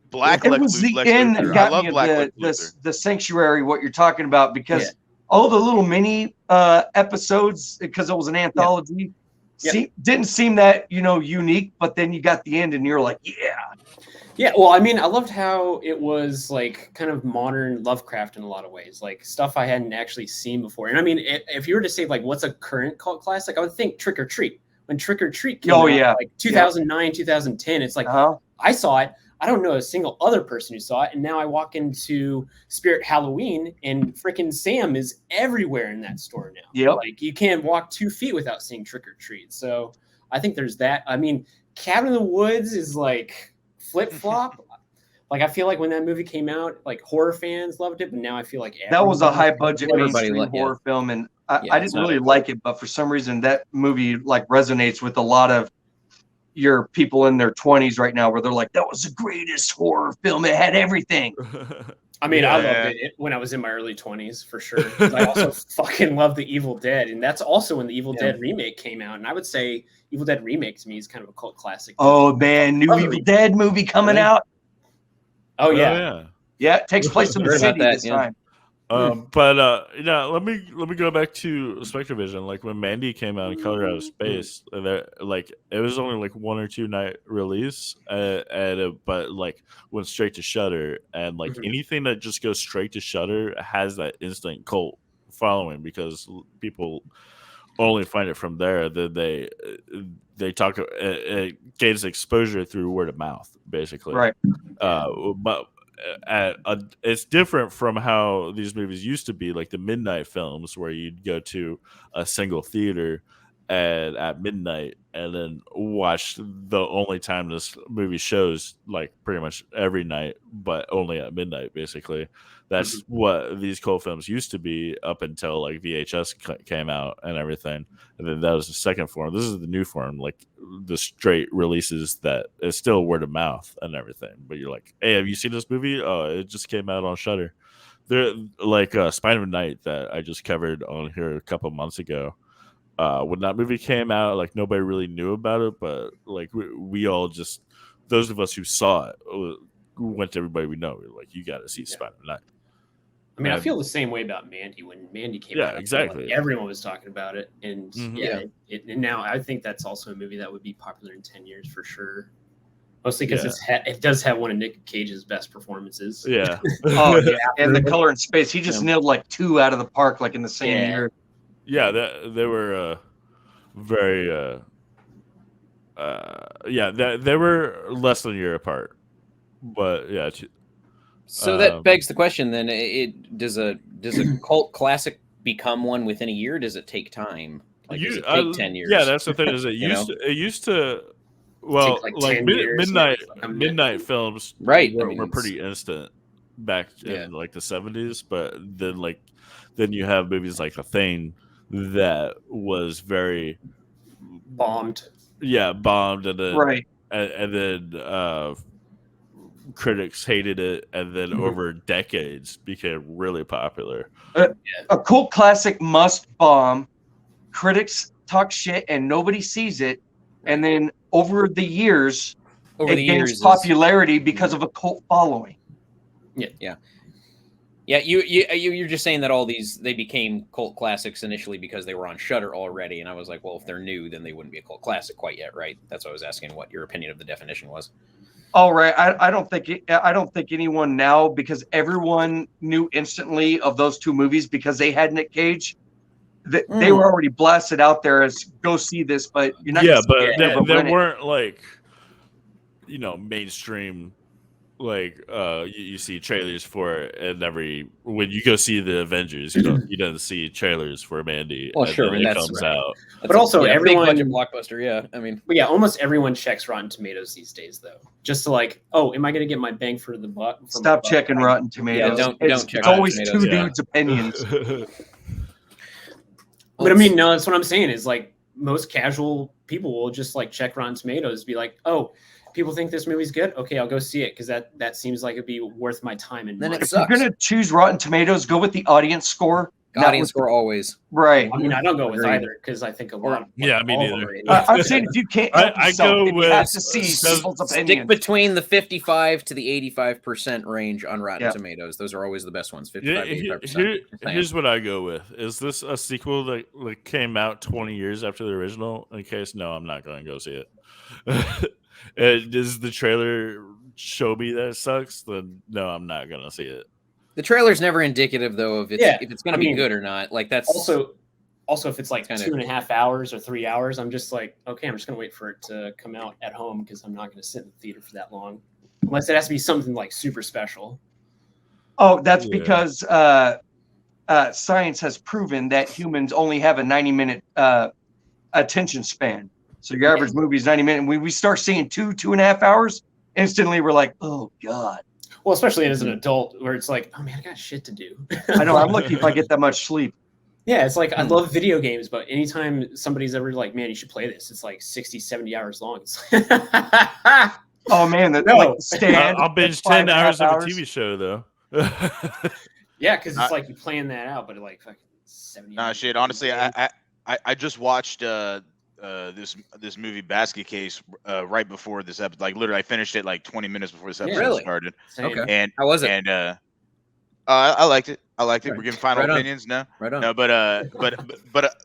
Black Lex Luthor. I love Black Lex Luthor. The Sanctuary, what you're talking about, because all the little mini episodes, because it was an anthology, didn't seem that unique. But then you got the end, and you're like, yeah. Well, I mean, I loved how it was like kind of modern Lovecraft in a lot of ways, like stuff I hadn't actually seen before. And I mean, if you were to say like what's a current cult classic, I would think Trick or Treat. When Trick or Treat came out, like 2009, 2010, it's like I saw it. I don't know a single other person who saw it. And now I walk into Spirit Halloween and freaking Sam is everywhere in that store now. Yep. Like you can't walk 2 feet without seeing Trick or Treat. So I think there's that. I mean, Cabin in the Woods is like flip flop. Like I feel like when that movie came out, like horror fans loved it, but now I feel like that was a high budget mainstream horror film, and I didn't really like it, but for some reason that movie like resonates with a lot of your people in their 20s right now, where they're like, that was the greatest horror film. It had everything. I mean, I loved it when I was in my early 20s for sure. I also fucking love The Evil Dead, and that's also when the Evil Dead remake came out. And I would say Evil Dead remake to me is kind of a cult classic. Oh man, new Evil Dead movie coming out. Oh yeah, it takes place in the city this time. But let me go back to Spectravision. Like when Mandy came out in Color Out of Space, like it was only like 1 or 2 night release, but like went straight to Shudder, and like anything that just goes straight to Shudder has that instant cult following because people only find it from there. That they talk it gains exposure through word of mouth, basically. Right. But it's different from how these movies used to be, like the midnight films where you'd go to a single theater and at midnight and then watch the only time this movie shows, like pretty much every night, but only at midnight, basically. That's what these cult films used to be up until like VHS came out and everything. And then that was the second form. This is the new form, like the straight releases that is still word of mouth and everything. But you're like, hey, have you seen this movie? Oh, it just came out on Shudder. They're like Spider-Man Night that I just covered on here a couple months ago. When that movie came out, like nobody really knew about it, but like we all just, those of us who saw it, went to everybody we know. We were like, you got to see Spider-Man Night. I mean, I feel the same way about Mandy. When Mandy came out, exactly. Like everyone was talking about it, and Mm-hmm. and now I think that's also a movie that would be popular in 10 years for sure. Mostly because it does have one of Nick Cage's best performances. Yeah. Oh yeah, and The Color in Space, he just nailed like 2 out of the park, like in the same year. Yeah, they were very they were less than a year apart, but yeah. So that begs the question: then, does a cult classic become one within a year? Does it take time? Like, does it take 10 years? Yeah, that's the thing. Is it used to well, like midnight films, right? Were pretty instant back in like the 70s, but then you have movies like The Thing that was very bombed. Yeah, bombed, and then right, and then critics hated it, and then over decades became really popular. A cult classic must bomb. Critics talk shit, and nobody sees it, and then over the years, it gains popularity because of a cult following. Yeah, you're just saying that all these, they became cult classics initially because they were on Shudder already, and I was like, well, if they're new, then they wouldn't be a cult classic quite yet, right? That's what I was asking, what your opinion of the definition was. All right, I don't think anyone now, because everyone knew instantly of those 2 movies because they had Nick Cage. They were already blasted out there as go see this, but you're not. Yeah, but they weren't like, mainstream. Like you see trailers for it, and when you go see the Avengers, you don't see trailers for Mandy. Well, sure, it comes out. But also, everyone big budget blockbuster. Yeah, I mean, almost everyone checks Rotten Tomatoes these days, though, just to like, oh, am I going to get my bang for the buck? Stop checking Rotten Tomatoes. Yeah, don't check. It's always 2 dudes' opinions. But I mean, no, that's what I'm saying. Is like most casual people will just like check Rotten Tomatoes, be like, oh, people think this movie's good. Okay, I'll go see it because that seems like it'd be worth my time. And then money. it sucks. If you're gonna choose Rotten Tomatoes, go with the audience score. Audience score always. Right. I mean, I don't go with either because I think a lot. Of, yeah, me neither. I'm saying if you can't, I go with. You have to see people's opinions. Stick between the 55 to the 85% range on Rotten Tomatoes. Those are always the best ones. 55 to 85%. Here's what I go with: is this a sequel that came out 20 years after the original? In case no, I'm not going to go see it. Does the trailer show me that it sucks? Then no, I'm not going to see it. The trailer's never indicative, though, of if it's going to be good or not. Like that's also if it's like 2.5 hours or 3 hours, I'm just like, okay, I'm just going to wait for it to come out at home because I'm not going to sit in the theater for that long, unless it has to be something like super special. Oh, that's because science has proven that humans only have a 90-minute attention span. So your average movie is 90 minutes. And when we start seeing 2.5 hours, instantly we're like, oh God. Well, especially as an adult where it's like, oh man, I got shit to do. I know. I'm lucky if I get that much sleep. Yeah, it's like I love video games, but anytime somebody's ever like, man, you should play this, it's like 60, 70 hours long. It's oh man, like Stand. I'll binge 10 hours of a TV show though. Yeah, because it's like you plan that out, but like fucking 70. Nah, shit. Honestly, I just watched this movie Basket Case right before this episode. Like literally, I finished it like 20 minutes before this episode started. Okay. And how was it? And I liked it. We're giving final opinions. No, right on. No, but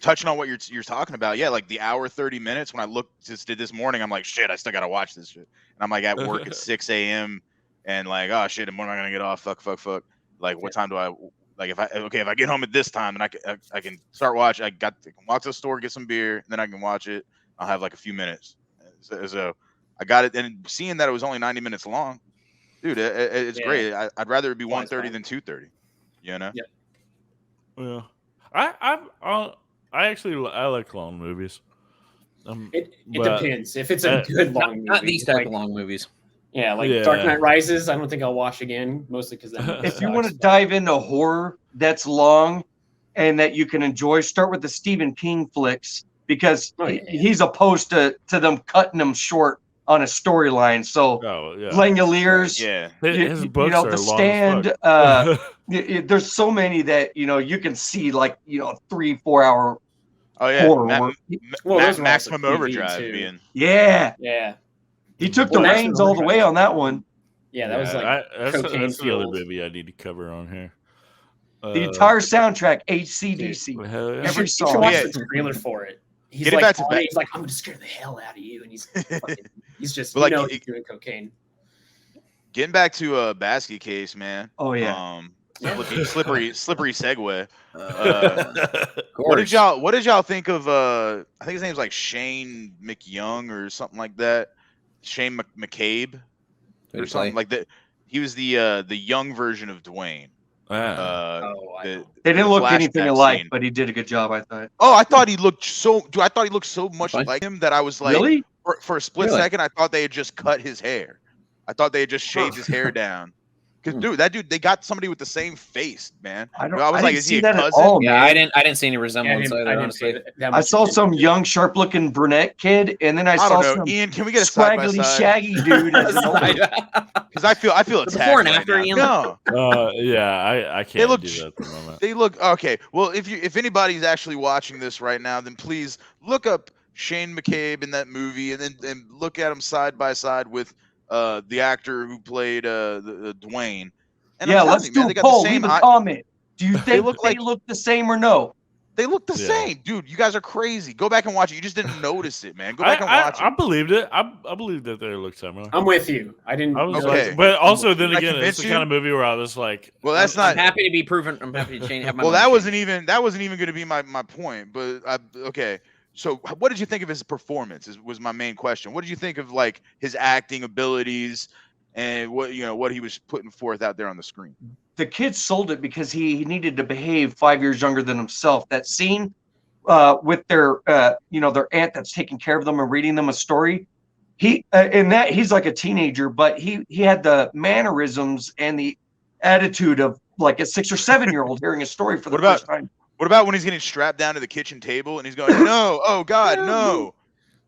touching on what you're talking about, yeah, like the hour 30 minutes. When I did this morning, I'm like, shit, I still gotta watch this shit. And I'm like at work at 6 a.m. and like, oh shit, and when am I gonna get off? Fuck. Like, what time do I? Like if I get home at this time and I can start watching, I can walk to the store, get some beer, and then I can watch it. I'll have like a few minutes. So I got it, and seeing that it was only 90 minutes long, dude, it's great. I'd rather it be 1:30 than 2:30. You know? Yeah. I actually like long movies. It depends. If it's a good long movie, not these type of long movies. Yeah, like Dark Knight Rises, I don't think I'll watch again, mostly because if you want to dive into horror that's long and that you can enjoy, start with the Stephen King flicks because he's opposed to them cutting them short on a storyline. So Oh yeah. Langoliers, Yeah. His books know, are The long Stand. as fuck. There's so many that you can see, like 3-4 hour Oh yeah. horror work. Well, those were also Maximum TV Overdrive too. being. Yeah, Yeah. he took Well, the Maximum reins all the way Overdrive. on that one. Yeah, that was like that's cocaine the other fueled. movie I need to cover on here. The entire soundtrack, HCDC. Hell yeah. You Every should song. watch Yeah. the trailer for it. He's Getting like, back to he's like, I'm gonna scare the hell out of you, and he's fucking, he's just, But, like, he's doing cocaine. Getting back to Basket Case, man. Oh yeah. Slippery segue. Of What did course. y'all think of I think his name's like Shane McYoung or something like that. Shane McCabe or something like that. He was the young version of Dwayne. Ah. They didn't look anything alike, but he did a good job, I thought. Oh, I thought he looked so much Fine. like him that I was like, Really? for a split Really? second, I thought they had just cut his hair. I thought they had just shaved his hair down. Because that dude, they got somebody with the same face, man. I was didn't like, is see he a that at cousin? all, Yeah, man. I didn't see any resemblance either, honestly. I saw some young, sharp-looking brunette kid, and then I I saw don't know. some Ian, can we get a side by scraggly, side? shaggy dude. As an old- Because I feel attacked. Before and right after, now. Ian. No. Yeah, I can't look do that at the moment. They look okay. Well, if anybody's actually watching this right now, then please look up Shane McCabe in that movie, and look at him side by side with the actor who played the Dwayne. And yeah, I'm let's telling you, do man, a poll. Leave a comment. Do you think they look look the same or no? They look the Yeah. same, dude. You guys are crazy. Go back and watch it. You just didn't notice it, man. Go back and watch I it. believed it. I believed that they looked similar. I'm with you. I didn't. I was Okay. like, but also then Did I again, convince it's the you? kind of movie where I was like, Well, that's I'm not. happy to be proven. I'm happy to change. Have my Well, mind that changed. wasn't even going to be my point. But okay. So, what did you think of his performance? Was my main question. What did you think of like his acting abilities and what he was putting forth out there on the screen? The kid sold it because he needed to behave 5 years younger than himself. That scene with their their aunt that's taking care of them and reading them a story. He in that he's like a teenager, but he had the mannerisms and the attitude of like a 6 or 7 year old hearing a story for the first time. What about when he's getting strapped down to the kitchen table and he's going, no, oh God, no.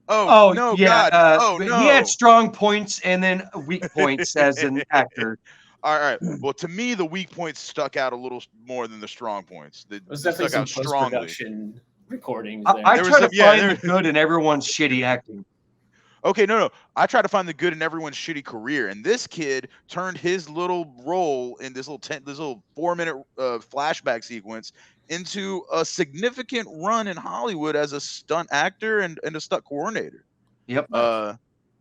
Oh no, yeah, God. Oh no. he had strong points and then weak points as an actor. All right. Well, to me, the weak points stuck out a little more than the strong points. They There's stuck definitely some out strongly. post-production recordings. I There was try to some- yeah, find there- the good in everyone's shitty acting. Okay, no. I try to find the good in everyone's shitty career, and this kid turned his little role in this little 4-minute flashback sequence into a significant run in Hollywood as a stunt actor and a stunt coordinator. Yep.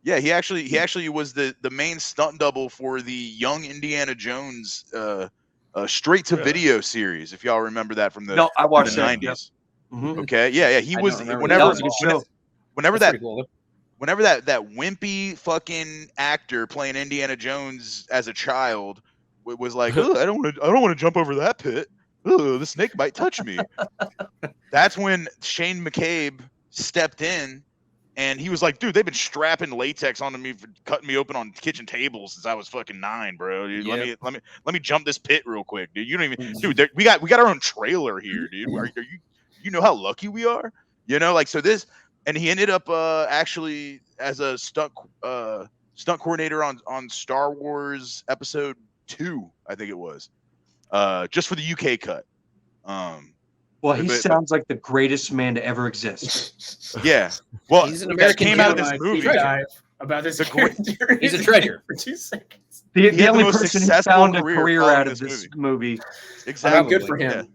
Yeah, he actually was the main stunt double for the Young Indiana Jones straight to video series. If y'all remember that from the No, I watched the that. 90s. Yep. Mhm. Okay, yeah, he I was don't remember whenever That was a good show. whenever That's that pretty cool. whenever that wimpy fucking actor playing Indiana Jones as a child was like, "Ugh, I don't want to jump over that pit. Ugh, the snake might touch me." That's when Shane McCabe stepped in, and he was like, "Dude, they've been strapping latex onto me for cutting me open on kitchen tables since I was fucking 9, bro. Dude, Yep. let me jump this pit real quick, dude. You don't even, dude. We got our own trailer here, dude. Are you know how lucky we are? You know, like so this." And he ended up actually as a stunt coordinator on Star Wars Episode 2, I think it was, just for the UK cut. Well, he but- sounds like the greatest man to ever exist. Yeah, well, He's an that American came out of hero. this movie. Dive about this character. He's a treasure. For 2 seconds. The had the only most person who successful found a career career following out of this this movie. Exactly. Good for him.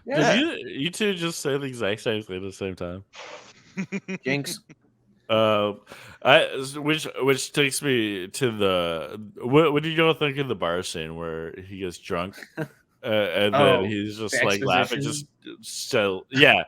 Yeah. Did you two just say the exact same thing at the same time? Jinx. Which takes me to the what do you all think of the bar scene where he gets drunk and then he's just the like laughing, exposition. just so yeah.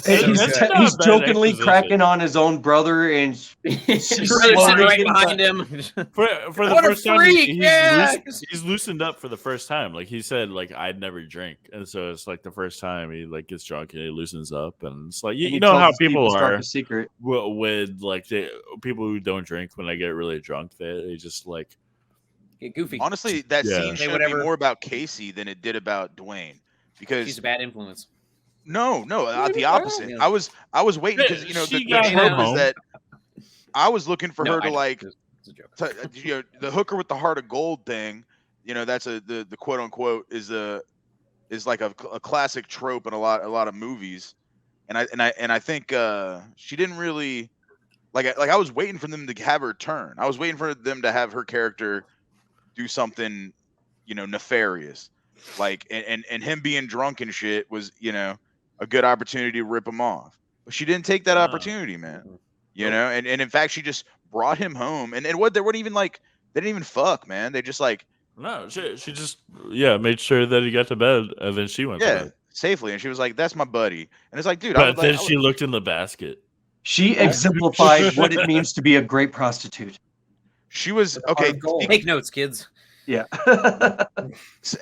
He's, That's not he's a bad jokingly exposition. cracking on his own brother, and His brother's sitting right behind him. For the What a first time, freak, he's, yeah! he's loosened up for the first time. Like he said, like I'd never drink, and so it's like the first time he like gets drunk and he loosens up, and it's like you know how people are secret. with like people who don't drink when they get really drunk, they just like Get goofy. Honestly, that Yeah. scene Say showed whatever. me more about Casey than it did about Dwayne. Because She's a bad influence. no, the Really? opposite. Yeah. I was waiting because She the got trope home. is that I was looking for her to I know. like, It's a joke. the hooker with the heart of gold thing. That's the quote unquote is like a classic trope in a lot of movies, and I think she didn't really like I was waiting for them to have her turn. I was waiting for them to have her character do something, nefarious, like and him being drunk and shit was a good opportunity to rip him off, but she didn't take that opportunity, man. And in fact she just brought him home, and what they weren't even like they didn't even fuck, man. They just like. No, she just made sure that he got to bed, and then she went to bed safely, and she was like, "That's my buddy," and it's like, dude. But then she looked in the basket. She exemplified what it means to be a great prostitute. She was okay. Take notes, kids. Yeah.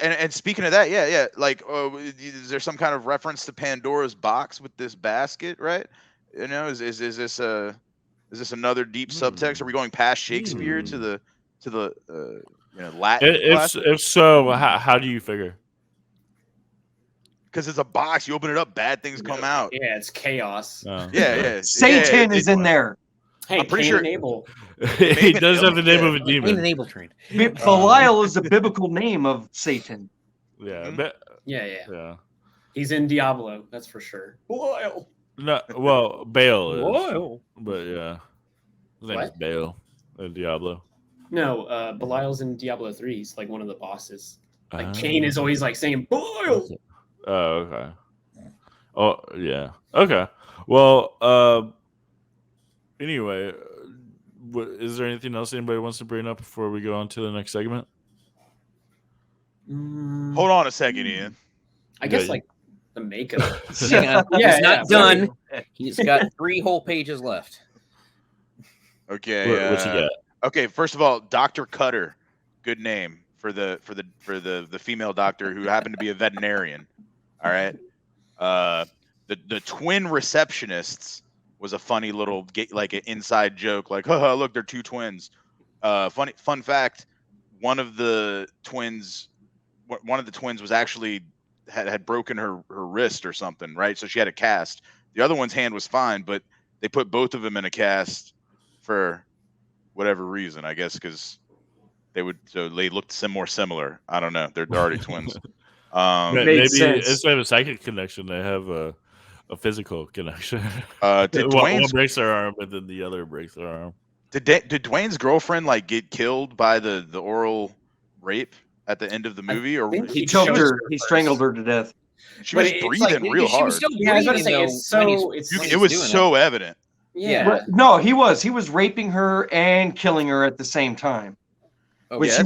and speaking of that, yeah. Like, is there some kind of reference to Pandora's box with this basket, right? Is this another deep subtext? Are we going past Shakespeare to the Latin? If so, how do you figure? Because it's a box. You open it up, bad things come out. Yeah, it's chaos. Yeah. Satan is in there. Hey, I'm pretty sure Abel. He does have the name of a demon. Cain and Abel train. Belial is a biblical name of Satan. Yeah. He's in Diablo, that's for sure. Belial. No, well, Baal is. Belial. But yeah, his name is What? Baal in Diablo. No, Belial's in Diablo 3. He's like one of the bosses. Like Cain is always like saying Belial. Oh, okay. Oh, yeah. Okay. Well, anyway, is there anything else anybody wants to bring up before we go on to the next segment? Hold on a second, Ian. I guess like the makeup. Hang on. He's not done. He's got 3 whole pages left. Okay. What you got? Okay. First of all, Dr. Cutter, good name for the female doctor who happened to be a veterinarian. All right. The twin receptionists was a funny little like an inside joke. Like, haha, look, they're 2 twins. Fun fact: one of the twins was actually had broken her wrist or something, right? So she had a cast. The other one's hand was fine, but they put both of them in a cast for whatever reason. I guess because they looked more similar. I don't know. They're already twins. Maybe instead of a psychic connection, they have a physical connection. One breaks their arm, and then the other breaks their arm. Did Dwayne's girlfriend like get killed by the oral rape at the end of the movie, or he choked her? He strangled her to death. She was breathing real hard. Was still breathing, I was going to say it was so evident. Yeah. No, he was raping her and killing her at the same time. When she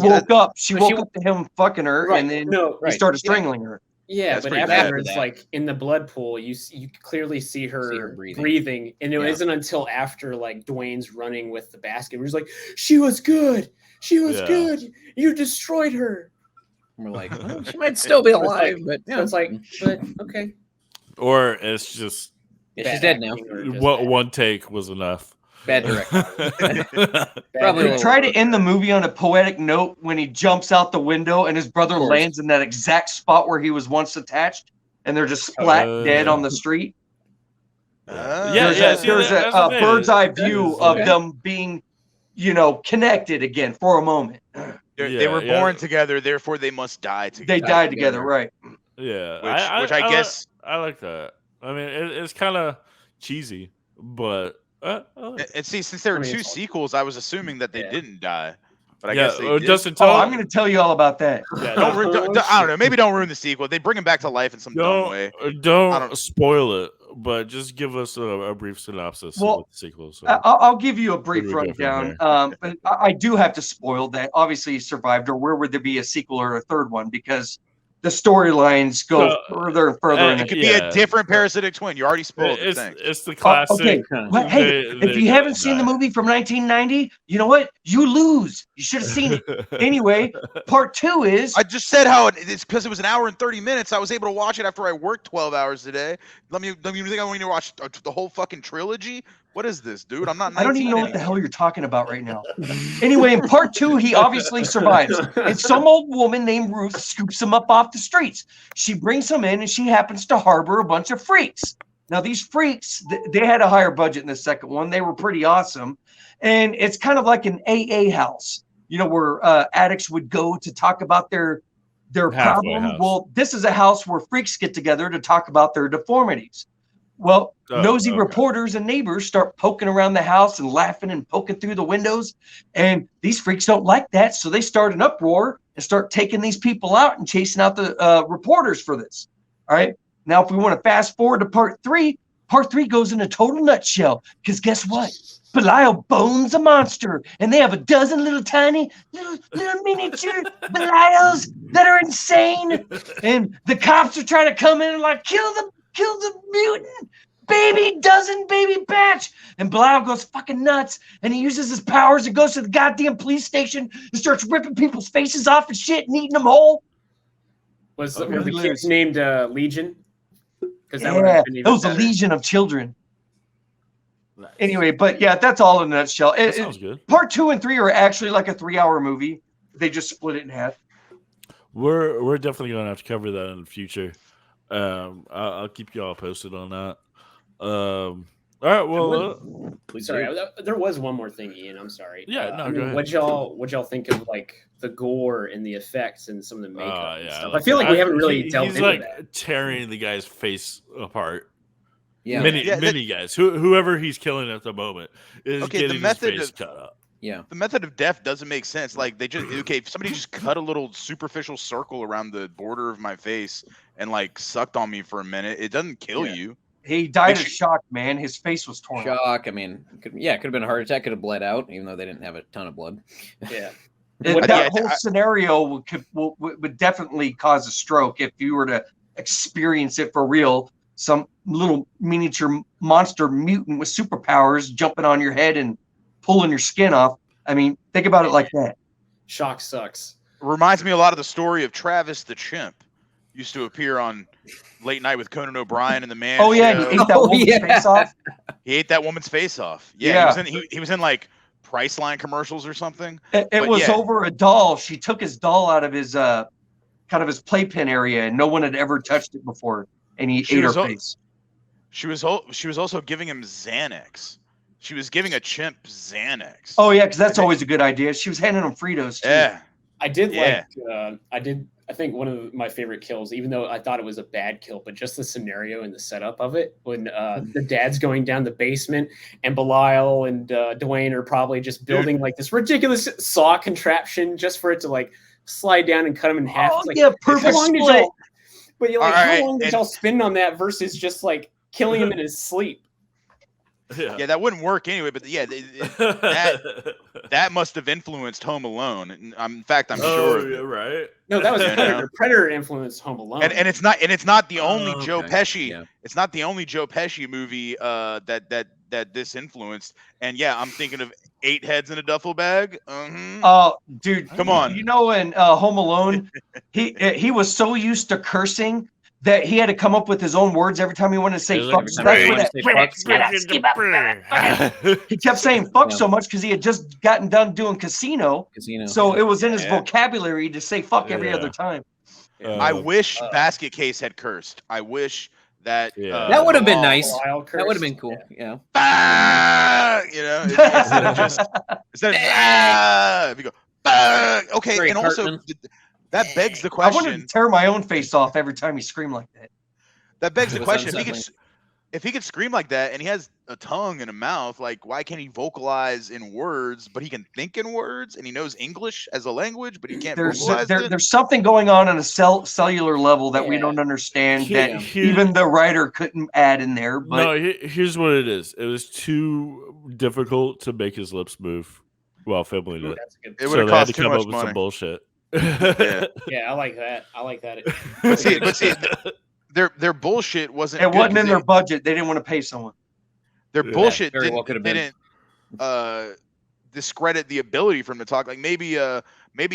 woke up to him fucking her, and then he started strangling her. Yeah, but afterwards, like in the blood pool, you clearly see her breathing, and it isn't until after like Dwayne's running with the basket, where he's like, "She was good, good. You destroyed her." And we're like, well, she might still be alive, but it's like, but okay. Or it's just she's dead now. One take was enough. Bad direction. Probably they try to end the movie on a poetic note when he jumps out the window and his brother lands in that exact spot where he was once attached, and they're just splat dead on the street. There's a bird's eye view of them being, connected again for a moment. They were born together, therefore they must die together. They died together, right? Yeah, which I guess I like that. I mean, it's kind of cheesy, but. And see, since there were 2 sequels, I was assuming that they didn't die, but I guess they did. I'm going to tell you all about that. Yeah, I don't know. Maybe don't ruin the sequel. They bring him back to life in some dumb way. Don't spoil it, but just give us a brief synopsis of the sequel. So. I'll give you a brief rundown. But I do have to spoil that. Obviously, he survived, or where would there be a sequel or a third one? Because the storylines go further and further. It could be a different parasitic twin. You already spoiled it. It's the classic. Okay. Well, hey, if you haven't seen the movie from 1990, you know what? You lose. You should have seen it. Anyway, part 2 is... I just said how it's because it was an hour and 30 minutes. I was able to watch it after I worked 12 hours today. Let me think I want to watch the whole fucking trilogy? What is this, dude? I'm not 19 I don't even know what the hell you're talking about right now. Anyway, in part 2, he obviously survives. And some old woman named Ruth scoops him up off the streets. She brings him in, and she happens to harbor a bunch of freaks. Now these freaks, they had a higher budget in the second one. They were pretty awesome, and it's kind of like an AA house, where addicts would go to talk about their problem. House. Well, this is a house where freaks get together to talk about their deformities. Well, nosy reporters and neighbors start poking around the house and laughing and poking through the windows. And these freaks don't like that. So they start an uproar and start taking these people out and chasing out the reporters for this. All right. Now, if we want to fast forward to part three goes in a total nutshell. Because guess what? Belial bones a monster. And they have a dozen little tiny, little miniature Belials that are insane. And the cops are trying to come in and like, kill the mutant baby batch. And Belial goes fucking nuts, and he uses his powers and goes to the goddamn police station and starts ripping people's faces off and shit and eating them whole. Were the kids named Legion? Because it was a legion of children. Nice. Anyway, but yeah, that's all in a nutshell. That sounds good. Part 2 and 3 are actually like a 3-hour movie. They just split it in half. We're definitely gonna have to cover that in the future. I'll keep you all posted on that. All right. Well, sorry, there was one more thing, Ian. I'm sorry. Yeah, no, go ahead. What y'all think of like the gore and the effects and some of the makeup and stuff? Like I feel like we haven't really delved into like that. Tearing the guy's face apart. Yeah, many guys. Whoever he's killing at the moment is getting his face cut up. Yeah, the method of death doesn't make sense. Like if somebody just cut a little superficial circle around the border of my face and like sucked on me for a minute, it doesn't kill you. He died of shock, man. His face was torn. Shock. I mean, could have been a heart attack. Could have bled out, even though they didn't have a ton of blood. Yeah. That whole scenario would definitely cause a stroke if you were to experience it for real. Some little miniature monster mutant with superpowers jumping on your head and pulling your skin off. I mean, think about it like that. Shock sucks. Reminds me a lot of the story of Travis the Chimp. Used to appear on Late Night with Conan O'Brien and the Man. Oh yeah, he ate that woman's face off. He ate that woman's face off. Yeah. He was in like Priceline commercials or something. It was over a doll. She took his doll out of his kind of his playpen area, and no one had ever touched it before. And he ate her face. She was also giving him Xanax. She was giving a chimp Xanax. Oh yeah, because that's always a good idea. She was handing him Fritos too. Yeah, I did I think one of my favorite kills, even though I thought it was a bad kill, but just the scenario and the setup of it, when the dad's going down the basement and Belial and Dwayne are probably just building like this ridiculous saw contraption just for it to like slide down and cut him in half. Oh, like, yeah, perfect split. But you're like, how long did y'all spend on that versus just like killing him in his sleep? Yeah, that wouldn't work anyway. But yeah, that must have influenced Home Alone. In fact, I'm sure. Yeah, right. No, that was Predator. Predator influenced Home Alone. And it's not the only Joe Pesci. Yeah. It's not the only Joe Pesci movie that this influenced. And yeah, I'm thinking of 8 heads in a duffel bag. Oh, dude, come on. You know, in Home Alone, he was so used to cursing that he had to come up with his own words every time he wanted to say fuck. So that's he kept saying fuck so much because he had just gotten done doing Casino. So it was in his vocabulary to say fuck every other time. I wish Basket Case had cursed. I wish that that would have been nice. That would have been cool. Yeah. You know, instead of if you go okay, Very and Cartman. also that begs the question. I wanted to tear my own face off every time he screamed like that. That begs the question: if he could scream like that, and he has a tongue and a mouth, like why can't he vocalize in words? But he can think in words, and he knows English as a language, but he can't vocalize it. There's something going on a cellular level that we don't understand that even the writer couldn't add in there. But no, here's what it is: it was too difficult to make his lips move while filming it. It would have cost too come much up with money. some bullshit. Yeah, I like that. But see, their bullshit wasn't. It wasn't in their budget. They didn't want to pay someone. Their bullshit didn't discredit the ability for him to talk. Like maybe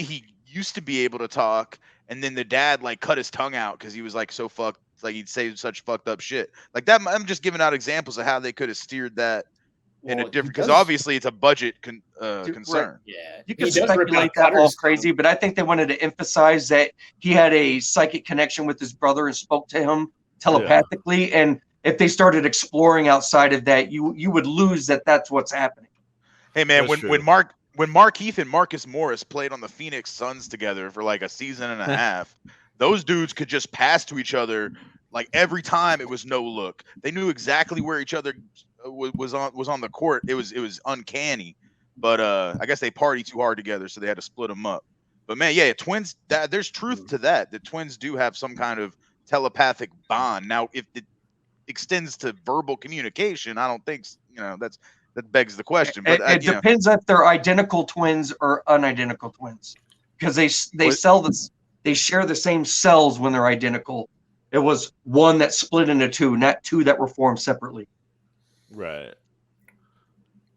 he used to be able to talk, and then the dad like cut his tongue out because he was like so fucked. Like he'd say such fucked up shit like that. I'm just giving out examples of how they could have steered that. In a different, because obviously it's a budget concern. Right. Yeah, you can speculate that all crazy, but I think they wanted to emphasize that he had a psychic connection with his brother and spoke to him telepathically, and if they started exploring outside of that, you would lose that that's what's happening. Hey man, That's when Markeith and Marcus Morris played on the Phoenix Suns together for like a season and a half, those dudes could just pass to each other like every time. It was no look. They knew exactly where each other was on the court. It was uncanny. But I guess they party too hard together, so they had to split them up. But man, yeah, twins. There's truth to that. The twins do have some kind of telepathic bond. Now, if it extends to verbal communication, I don't think that begs the question. But it depends if they're identical twins or unidentical twins, because they share the same cells when they're identical. It was one that split into two, not two that were formed separately. Right.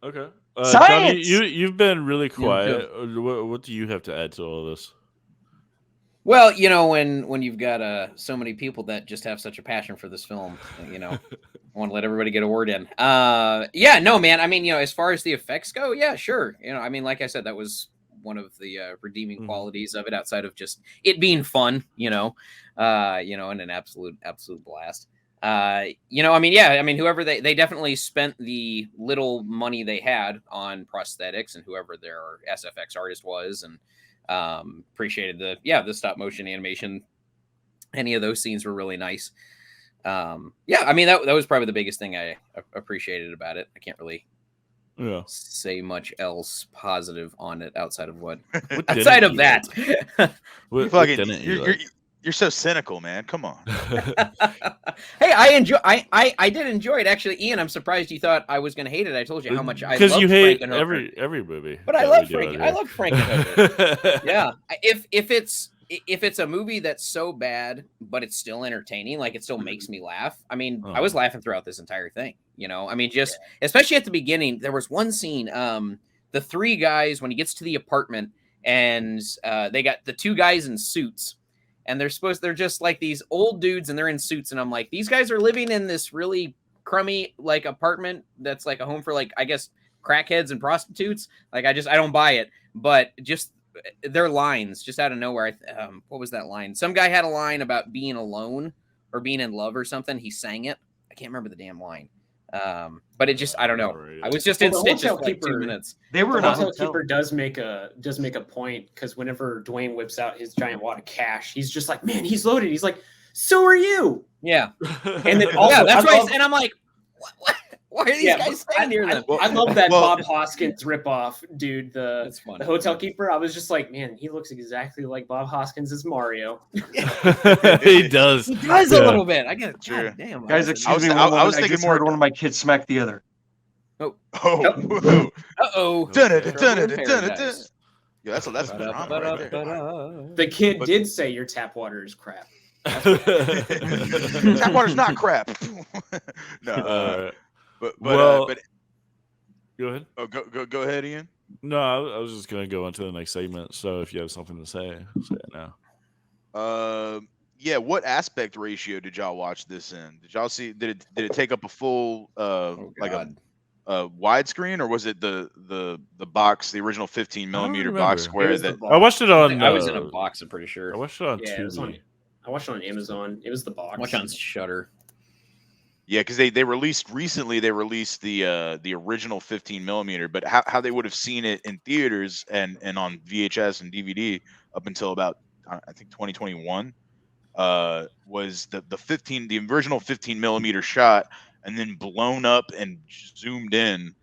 Okay. Science! Johnny, you've been really quiet. What do you have to add to all this? Well, when you've got so many people that just have such a passion for this film, I want to let everybody get a word in. Yeah, no, man. I mean, as far as the effects go, yeah, sure. I mean, like I said, that was one of the redeeming qualities of it, outside of just it being fun, and an absolute blast. I mean, yeah, I mean, whoever they definitely spent the little money they had on prosthetics, and whoever their SFX artist was, and appreciated the stop motion animation. Any of those scenes were really nice. Yeah, I mean, that was probably the biggest thing I appreciated about it. I can't really say much else positive on it outside of outside of that. You're so cynical, man. Come on. Hey, I did enjoy it, actually. Ian, I'm surprised you thought I was going to hate it. I told you how much I love because you hate Frankenhooker. every movie. But I love Frankenhooker. Yeah, if it's a movie that's so bad but it's still entertaining, like it still makes me laugh. I mean, I was laughing throughout this entire thing. I mean, just especially at the beginning, there was one scene. The three guys, when he gets to the apartment, and they got the two guys in suits. And they're just like these old dudes, and they're in suits. And I'm like, these guys are living in this really crummy like apartment that's like a home for, like, I guess, crackheads and prostitutes. Like, I don't buy it. But just their lines just out of nowhere. What was that line? Some guy had a line about being alone or being in love or something. He sang it. I can't remember the damn line. But it just, I don't know. I was just in stitches for like 2 minutes. They were in a hotel keeper does make a point, because whenever Dwayne whips out his giant wad of cash, he's just like, man, he's loaded. He's like, so are you. Yeah. And then also, that's why. And I'm like, what? Why are these guys staying here then? I love that Bob Hoskins ripoff, dude. The hotel keeper. I was just like, man, he looks exactly like Bob Hoskins as Mario. He does. He does a little bit. I get it. God damn. Guys, excuse me. I was thinking more. One of my kids smacked the other. Oh. Uh-oh. Yeah, that's drama right there. The kid did say your tap water is crap. Tap water's not crap. No. But go ahead. Oh, go ahead, Ian. No, I was just gonna go on to the next segment. So if you have something to say it now. Yeah. What aspect ratio did y'all watch this in? Did y'all see? Did it take up a full like a widescreen, or was it the box, the original 15 millimeter box square? I watched it on. I was in a box. I'm pretty sure. I watched it on Tubi. I watched it on Amazon. It was the box. I watched it on Shudder. Yeah, because they released recently. They released the original 15 millimeter, but how they would have seen it in theaters and on VHS and DVD up until about, I think, 2021 was the original 15 millimeter shot, and then blown up and zoomed in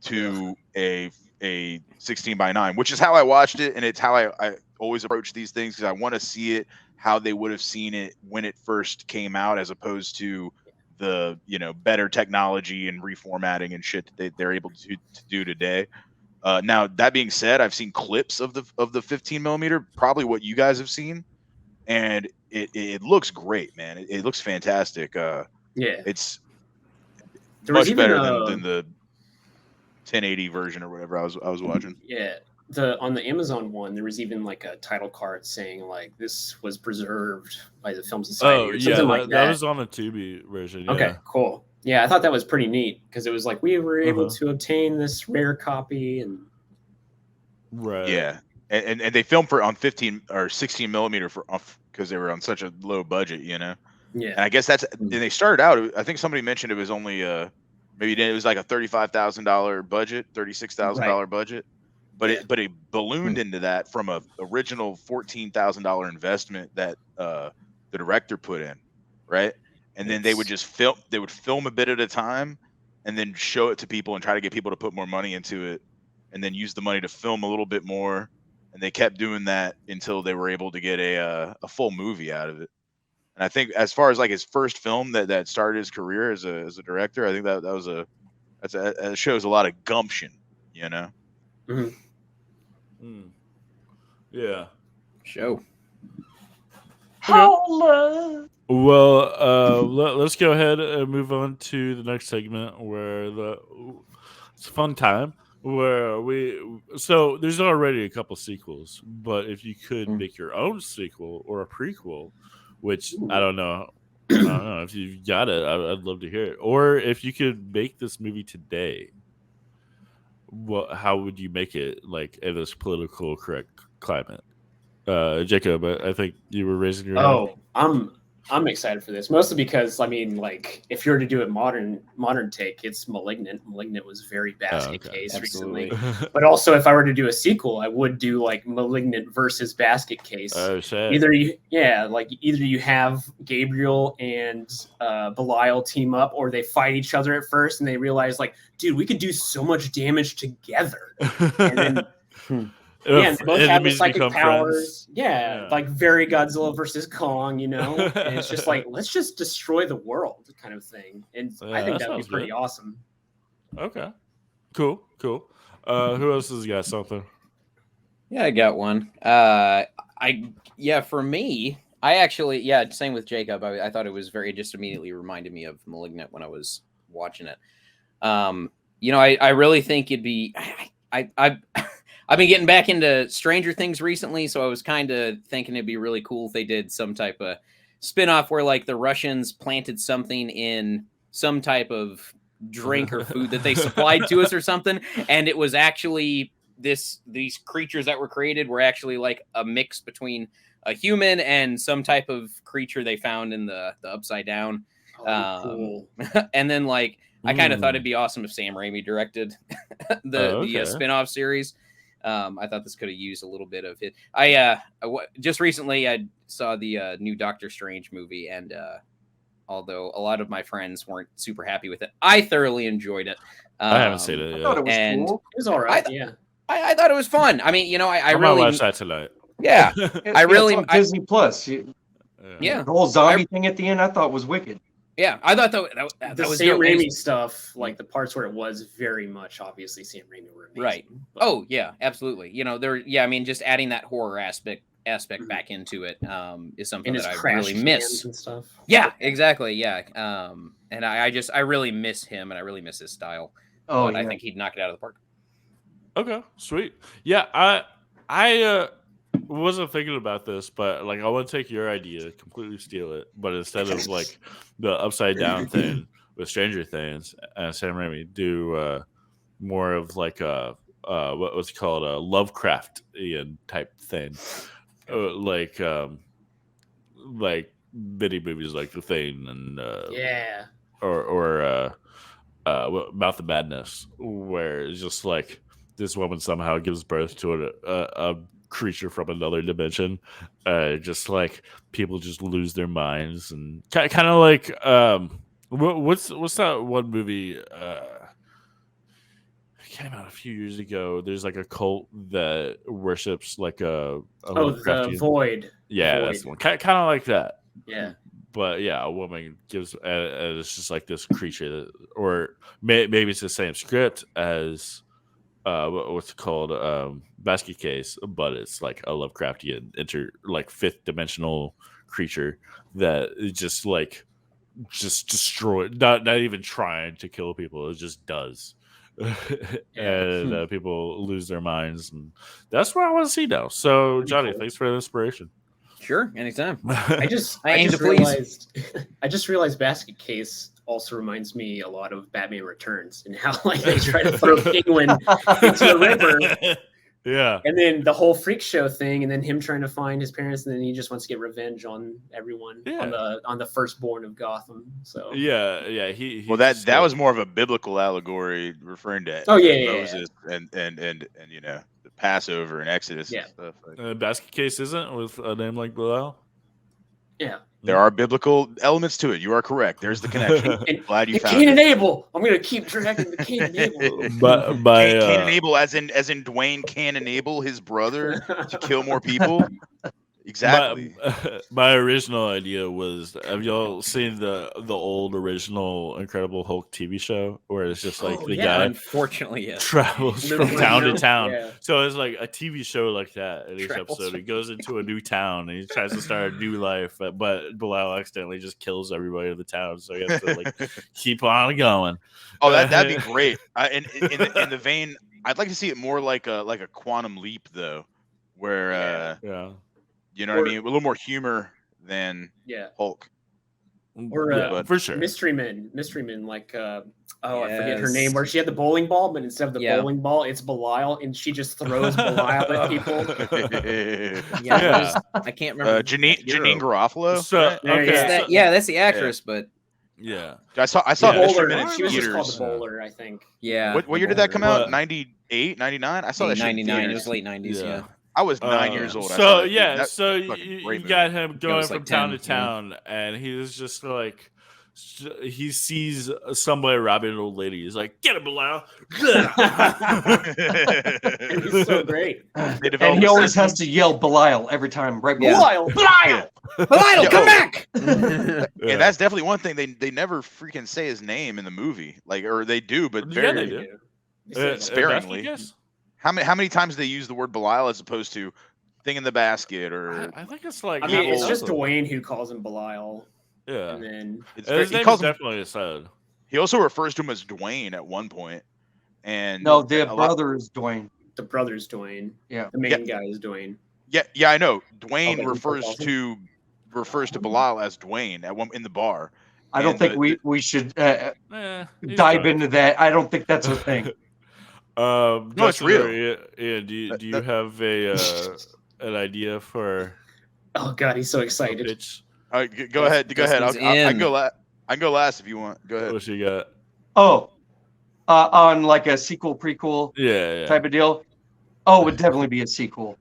to a 16:9, which is how I watched it, and it's how I always approach these things, because I want to see it how they would have seen it when it first came out, as opposed to the better technology and reformatting and shit that they're able to do today. Now, that being said, I've seen clips of the 15 millimeter, probably what you guys have seen, and it looks great, man. It looks fantastic. It's much better than the 1080 version or whatever I was watching. Yeah. On the Amazon one, there was even like a title card saying like this was preserved by the Film Society or something like that. That was on the Tubi version. Yeah. Okay, cool. Yeah, I thought that was pretty neat, because it was like we were able to obtain this rare copy, and right. Yeah, and they filmed on 15 or 16 millimeter because they were on such a low budget, Yeah. And I guess and they started out. I think somebody mentioned it was only maybe it was like a $35,000 budget, $36,000 budget, but it ballooned into that from a original $14,000 investment that the director put in, right? And then they would just film a bit at a time, and then show it to people and try to get people to put more money into it, and then use the money to film a little bit more. And they kept doing that until they were able to get a full movie out of it. And I think as far as like his first film that started his career as a director, I think that shows a lot of gumption, you know. Mm-hmm. Yeah. Show. Holla. Well, let's go ahead and move on to the next segment where it's a fun time where so there's already a couple sequels, but if you could make your own sequel or a prequel, which I don't know if you've got it, I'd love to hear it. Or if you could make this movie today, how would you make it, like, in this political correct climate? Jacob, I think you were raising your hand. I'm excited for this, mostly because, I mean, like, if you were to do it modern take, it's Malignant. Malignant was very basket case recently. But also, if I were to do a sequel, I would do like Malignant versus Basket Case. Oh, shit. Either you have Gabriel and Belial team up, or they fight each other at first, and they realize, like, dude, we could do so much damage together. And then yeah, they both have the psychic powers. Yeah, like very Godzilla versus Kong, you know? And it's just like, let's just destroy the world kind of thing. And I think that would be pretty awesome. Okay. Cool. Who else has got something? Yeah, I got one. For me, I actually, same with Jacob. I thought it was it just immediately reminded me of Malignant when I was watching it. I really think it'd be, I've been getting back into Stranger Things recently, so I was kind of thinking it'd be really cool if they did some type of spin-off where, like, the Russians planted something in some type of drink or food that they supplied to us or something, and it was actually these creatures that were created were actually like a mix between a human and some type of creature they found in the Upside Down. Cool. And then, like, I kind of thought it'd be awesome if Sam Raimi directed the spin-off series. I thought this could have used a little bit of it. Just recently I saw the new Doctor Strange movie, and although a lot of my friends weren't super happy with it, I thoroughly enjoyed it. I haven't seen it yet. I thought it was cool. It was all right. I thought it was fun. I mean, I really watch that tonight. Yeah, Disney Plus. Yeah, the whole zombie thing at the end, I thought was wicked. Yeah, I thought that was Sam Raimi stuff, like the parts where it was very much obviously Sam Raimi were amazing. Right. Oh yeah, absolutely. Just adding that horror aspect back into it is something that I really miss. And stuff. Yeah, exactly. Yeah. And I really miss him, and I really miss his style. Oh, I think he'd knock it out of the park. Okay, sweet. Yeah, I wasn't thinking about this, but, like, I want to take your idea, completely steal it, but instead of, like, the Upside Down thing with Stranger Things and Sam Raimi, do more of like a what was called a Lovecraftian type thing, like mini movies like The Thing and or Mouth of Madness, where it's just like this woman somehow gives birth to a creature from another dimension, just like people just lose their minds, and kind of like what's that one movie came out a few years ago? There's like a cult that worships like a the Void. Yeah, Void. that's the one. Kind of like that. Yeah. But yeah, a woman gives, and it's just like this creature or maybe it's the same script as what's it called, Basket Case, but it's like a Lovecraftian fifth dimensional creature that is just destroy, not even trying to kill people, it just does. And people lose their minds, and that's what I want to see now. So Johnny, thanks for the inspiration. Sure, anytime. I just realized Basket Case also reminds me a lot of Batman Returns, and how, like, they try to throw Penguin into the river. Yeah. And then the whole freak show thing, and then him trying to find his parents, and then he just wants to get revenge on everyone on the firstborn of Gotham. So Yeah. Well, that was more of a biblical allegory referring to Moses and you know, the Passover and Exodus and stuff. Like. Basket Case isn't with a name like Bilal. Yeah. There are biblical elements to it. You are correct. There's the connection. Glad you found Cain it. and Abel. I'm gonna keep dragging the Cain and Abel. Cain and Abel, as in Dwayne can enable his brother to kill more people. Exactly. My original idea was: have y'all seen the old original Incredible Hulk TV show where it's just like the guy, unfortunately, travels from town to town. Yeah. So it's like a TV show like that. In each episode, he goes into a new town and he tries to start a new life, but Bilal accidentally just kills everybody in the town. So he has to like keep on going. Oh, that'd be great. In the vein, I'd like to see it more like a Quantum Leap though, where you know what I mean? A little more humor than Hulk. Or for sure. Mystery Men, like I forget her name, where she had the bowling ball, but instead of the bowling ball, it's Belial, and she just throws Belial at people. I can't remember. Janine Garofalo. So, that's the actress, but I saw Bowler. Men in She was just called theaters. the Bowler, I think. Yeah. What year did that come out? 98, 99? I saw that shit in 99. It theaters. was late 90s. Yeah. I was 9 years old. So you you got him going like from town 10, to town, and he was just like, he sees somebody robbing an old lady. He's like, "Get him, Bilal!" He's so great, and he always has to yell Belial every time. Right, Belial, Belial, come back! And that's definitely one thing they never freaking say his name in the movie, like, or they do, but very sparingly. How many times do they use the word Belial as opposed to thing in the basket? Or I think it's like, I mean, it's just Dwayne who calls him Belial. Yeah, and then his name is definitely said. He also refers to him as Dwayne at one point. And no, the brother is Dwayne. The brother's Dwayne. Yeah, the main guy is Dwayne. Yeah, I know. Dwayne refers to Belial as Dwayne at one in the bar. I don't think we should dive into that. I don't think that's a thing. No, it's real. Yeah, do you have an idea for? Oh God, he's so excited. All right, go ahead. I can go last if you want. Go ahead. What you got? Oh, on like a sequel prequel type of deal. Oh, it would definitely be a sequel.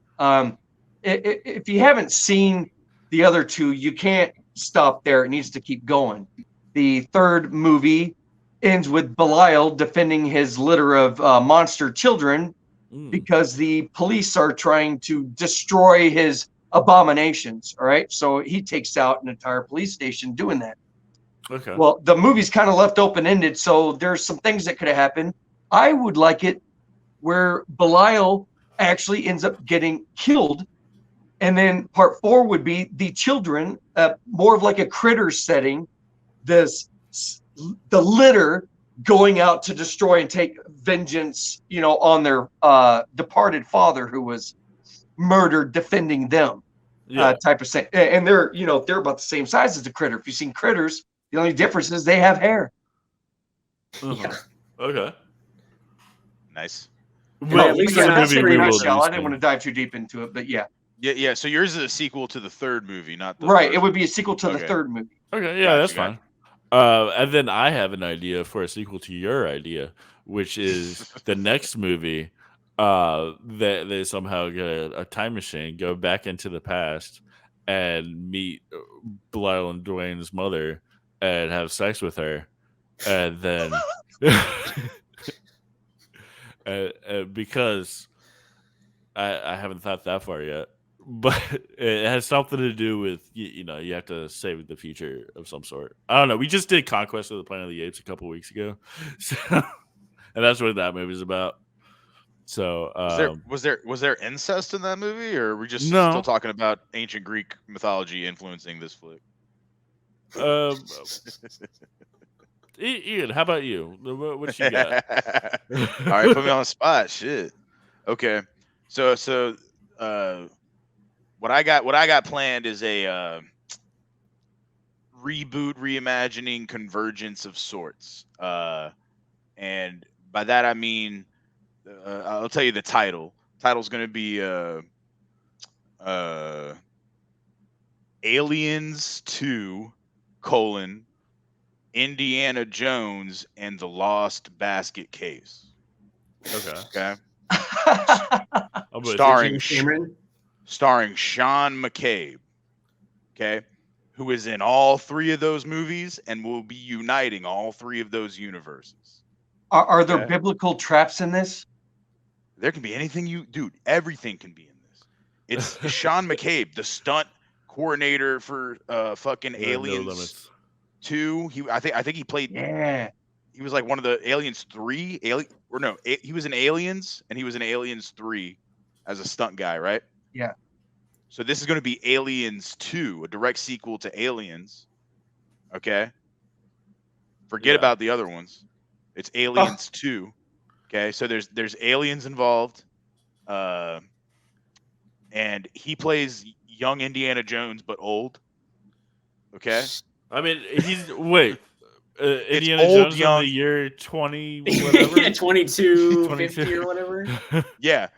If you haven't seen the other two, you can't stop there. It needs to keep going. The third movie ends with Belial defending his litter of monster children because the police are trying to destroy his abominations. All right, so he takes out an entire police station doing that. Okay. Well, the movie's kind of left open-ended, so there's some things that could have happened. I would like it where Belial actually ends up getting killed, and then part 4 would be the children, more of like a critter setting, the litter going out to destroy and take vengeance, on their departed father who was murdered defending them. Type of thing, and they're about the same size as the critter. If you've seen Critters, the only difference is they have hair. Okay. Nice. At least that's in a nutshell. I didn't want to dive too deep into it, but yeah. So yours is a sequel to the third movie, not the right. First. It would be a sequel to the third movie. Okay, yeah, that's fine. And then I have an idea for a sequel to your idea, which is the next movie. That they somehow get a time machine, go back into the past, and meet Belial and Dwayne's mother, and have sex with her, and then because I haven't thought that far yet, but it has something to do with you have to save the future of some sort. I don't know. We just did Conquest of the Planet of the Apes a couple weeks ago, so, and that's what that movie's about. So was there incest in that movie, or are we just still talking about ancient Greek mythology influencing this flick? Ian, how about you? What you got? All right, put me on the spot. Shit. Okay. So what I got planned is a reboot, reimagining, convergence of sorts. And by that I mean, I'll tell you the title. Title's going to be Aliens 2, Indiana Jones and the Lost Basket Case. Okay. Okay. I'm with you. Starring James Cameron. starring Sean McCabe. Okay. Who is in all 3 of those movies and will be uniting all 3 of those universes. Are there Okay. biblical traps in this? There can be anything dude, everything can be in this. It's Sean McCabe, the stunt coordinator for fucking There are no Aliens limits. 2. I think he played. Yeah. He was like one of the Aliens 3. He was in Aliens and he was in Aliens 3 as a stunt guy, right? Yeah. So this is going to be Aliens 2, a direct sequel to Aliens. Okay. Forget Yeah. about the other ones. It's Aliens 2. Okay. So there's aliens involved. And he plays young Indiana Jones, but old. Okay. I mean, he's wait. Indiana old, Jones young. in the year 20 whatever. Yeah, 22, 22. 50 or whatever. Yeah.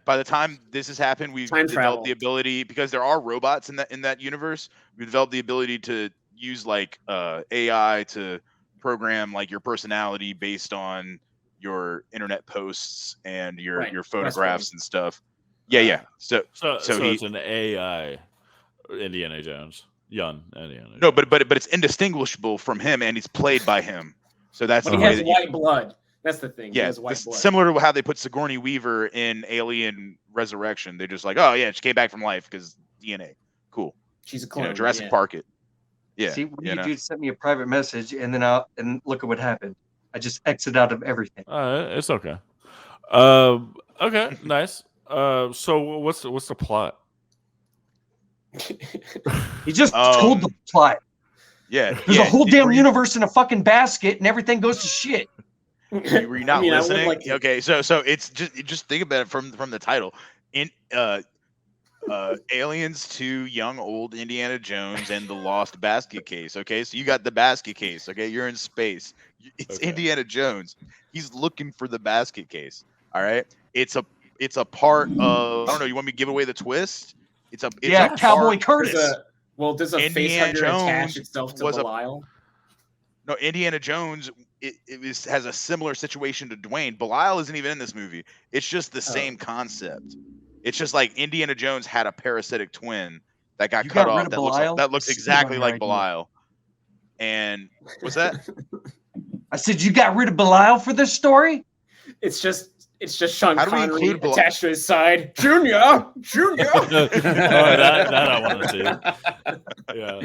By the time this has happened, we've Time developed travel. the ability, because there are robots in that universe. We've developed the ability to use like AI to program like your personality based on your internet posts and your Right. photographs and stuff. Yeah. So So he it's an AI Indiana Jones, young Indiana Jones. no, but it's indistinguishable from him, and he's played by him. So that's But the he way has that white blood. That's the thing. He yeah, has white blood. similar to how they put Sigourney Weaver in Alien Resurrection. They're just like, oh yeah, she came back from life because DNA. Cool. She's a clone. Jurassic yeah. Park it. Yeah. See, what you you know? do is send me a private message, and then and look at what happened. I just exit out of everything. It's okay. Okay, nice. So what's the plot? He just told the plot. Yeah. There's a whole damn universe in a fucking basket, and everything goes to shit. Were you not I mean, I would listening? like to- Okay, so it's just think about it from the title. In Aliens 2, young old Indiana Jones and the Lost Basket Case. Okay, so you got the basket case. Okay, you're in space. It's Okay. Indiana Jones. He's looking for the basket case. All right, it's a part of. I don't know. You want me to give away the twist? It's a Cowboy part- Curtis. Does a Indiana facehugger attach Jones itself to was a- Belial? No, Indiana Jones has a similar situation to Dwayne. Belial isn't even in this movie. It's just the same concept. It's just like Indiana Jones had a parasitic twin that got cut got rid off of that Belial? looks Shit exactly on your like idea. Belial. And what's that? I said, you got rid of Belial for this story? It's just Sean How do we Connery include Belial? attached to his side. Junior. Oh, that I want to see. Yeah.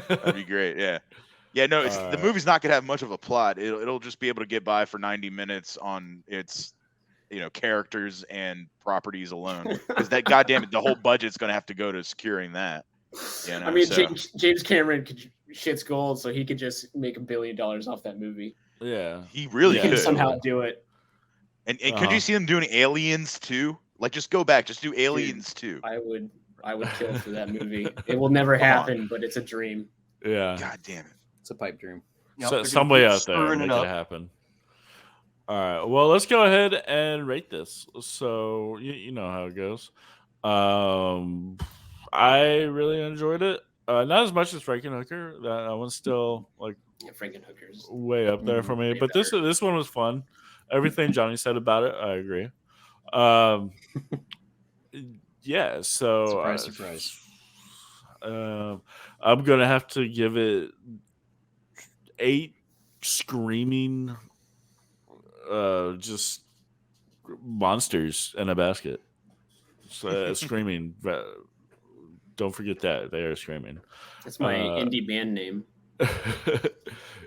That'd be great. Yeah. Yeah, no, the movie's not gonna have much of a plot. It'll just be able to get by for 90 minutes on its characters and properties alone. Because that goddamn it, the whole budget's gonna have to go to securing that. I mean, James Cameron shits gold, so he could just make $1 billion off that movie. Yeah. He really He can could. somehow do it. And could you see them doing Aliens 2? Like, just go back, just do Aliens 2. I would kill for that movie. It will never happen, but it's a dream. Yeah. God damn it. It's a pipe dream. So, some way out there make it happen. All right. Well, let's go ahead and rate this. So you know how it goes. I really enjoyed it. Not as much as Frankenhooker. That one's still like Frankenhooker's way up there for me. But better. this one was fun. Everything Johnny said about it, I agree. Yeah. So Surprise. I'm gonna have to give it 8 screaming, just monsters in a basket. Screaming. Don't forget that they are screaming. That's my indie band name.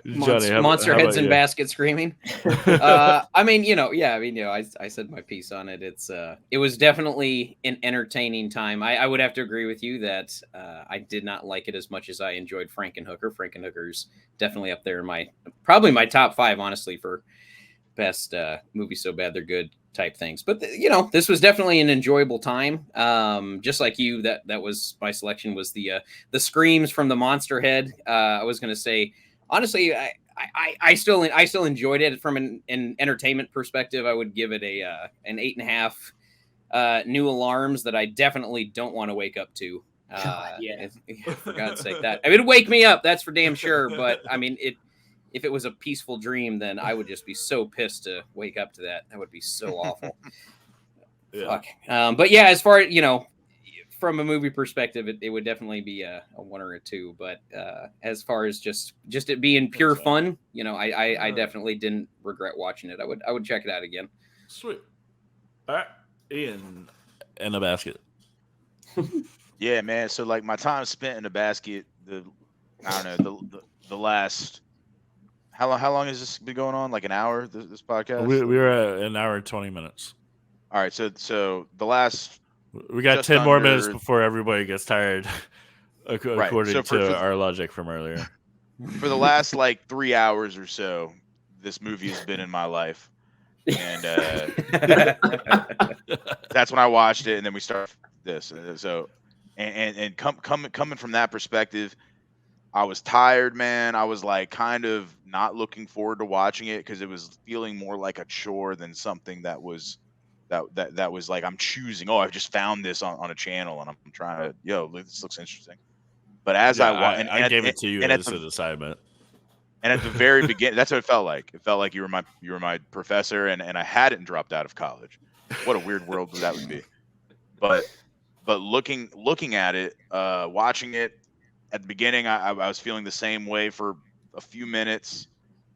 Johnny, Monster how heads about in you? basket screaming. I mean, I said my piece on it. It was definitely an entertaining time. I would have to agree with you that I did not like it as much as I enjoyed Frankenhooker. Frankenhooker's definitely up there in probably my top 5, honestly, for best movies so bad they're good type things. But this was definitely an enjoyable time. Just like you, that was my selection was the screams from the monster head. I was going to say, honestly, I still enjoyed it from an entertainment perspective. I would give it an 8.5. new alarms that I definitely don't want to wake up to. Yeah. For God's sake, that I mean, it'd wake me up. That's for damn sure. But I mean, if it was a peaceful dream, then I would just be so pissed to wake up to that. That would be so awful. Yeah. Fuck. But yeah, as far as from a movie perspective, it would definitely be a 1 or a 2. But as far as just it being pure fun, I definitely didn't regret watching it. I would check it out again. Sweet. All right, Ian, in a basket. Yeah, man. So like my time spent in a basket, the last how long has this been going on? Like an hour? This podcast? We were at an hour and 20 minutes. All right, so the last we got just 10 more under- minutes before everybody gets tired, according So to our logic from earlier. For the last like 3 hours or so, this movie has been in my life, and that's when I watched it, and then we started this. So, and coming from that perspective, I was tired, man. I was like kind of not looking forward to watching it because it was feeling more like a chore than something that was that was like I'm choosing. Oh, I've just found this on a channel, and I'm trying to this looks interesting. But as I gave it to you as an assignment. And at the very beginning, that's what it felt like. It felt like you were my professor, and I hadn't dropped out of college. What a weird world that would be. But looking at it, watching it at the beginning, I was feeling the same way for a few minutes,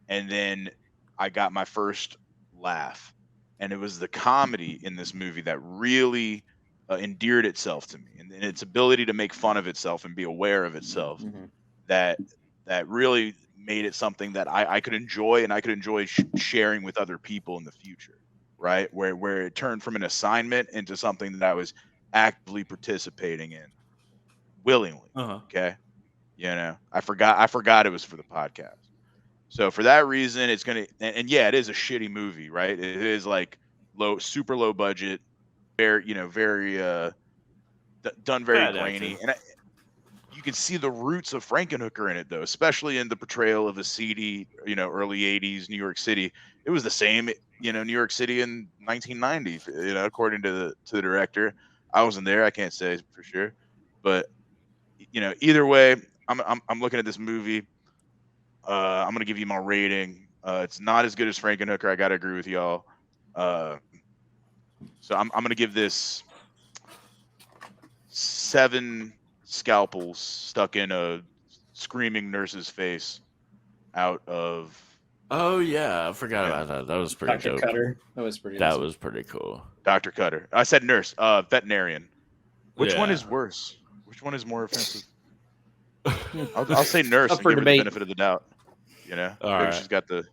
and then I got my first laugh, and it was the comedy in this movie that really endeared itself to me, and its ability to make fun of itself and be aware of itself. Mm-hmm. That really made it something that I could enjoy, and I could enjoy sharing with other people in the future, right? Where it turned from an assignment into something that I was actively participating in willingly. Okay. I forgot it was for the podcast. So for that reason, it's going to, and yeah, it is a shitty movie, right? It is like super low budget, very, done very grainy. And you can see the roots of Frankenhooker in it, though, especially in the portrayal of a seedy, early 80s New York City. It was the same, New York City in 1990, according to the director. I wasn't there. I can't say for sure. But, either way, I'm looking at this movie. I'm going to give you my rating. It's not as good as Frankenhooker. I got to agree with y'all. So I'm going to give this 7 scalpels stuck in a screaming nurse's face out of. Oh yeah, I forgot about that. That was pretty Dr. dope. Cutter. That was pretty. That awesome. was pretty cool. Dr. Cutter. I said nurse. Veterinarian. Which one Yeah. is worse? Which one is more offensive? I'll say nurse Up and for give her the debate. benefit of the doubt. All Maybe right. she's got the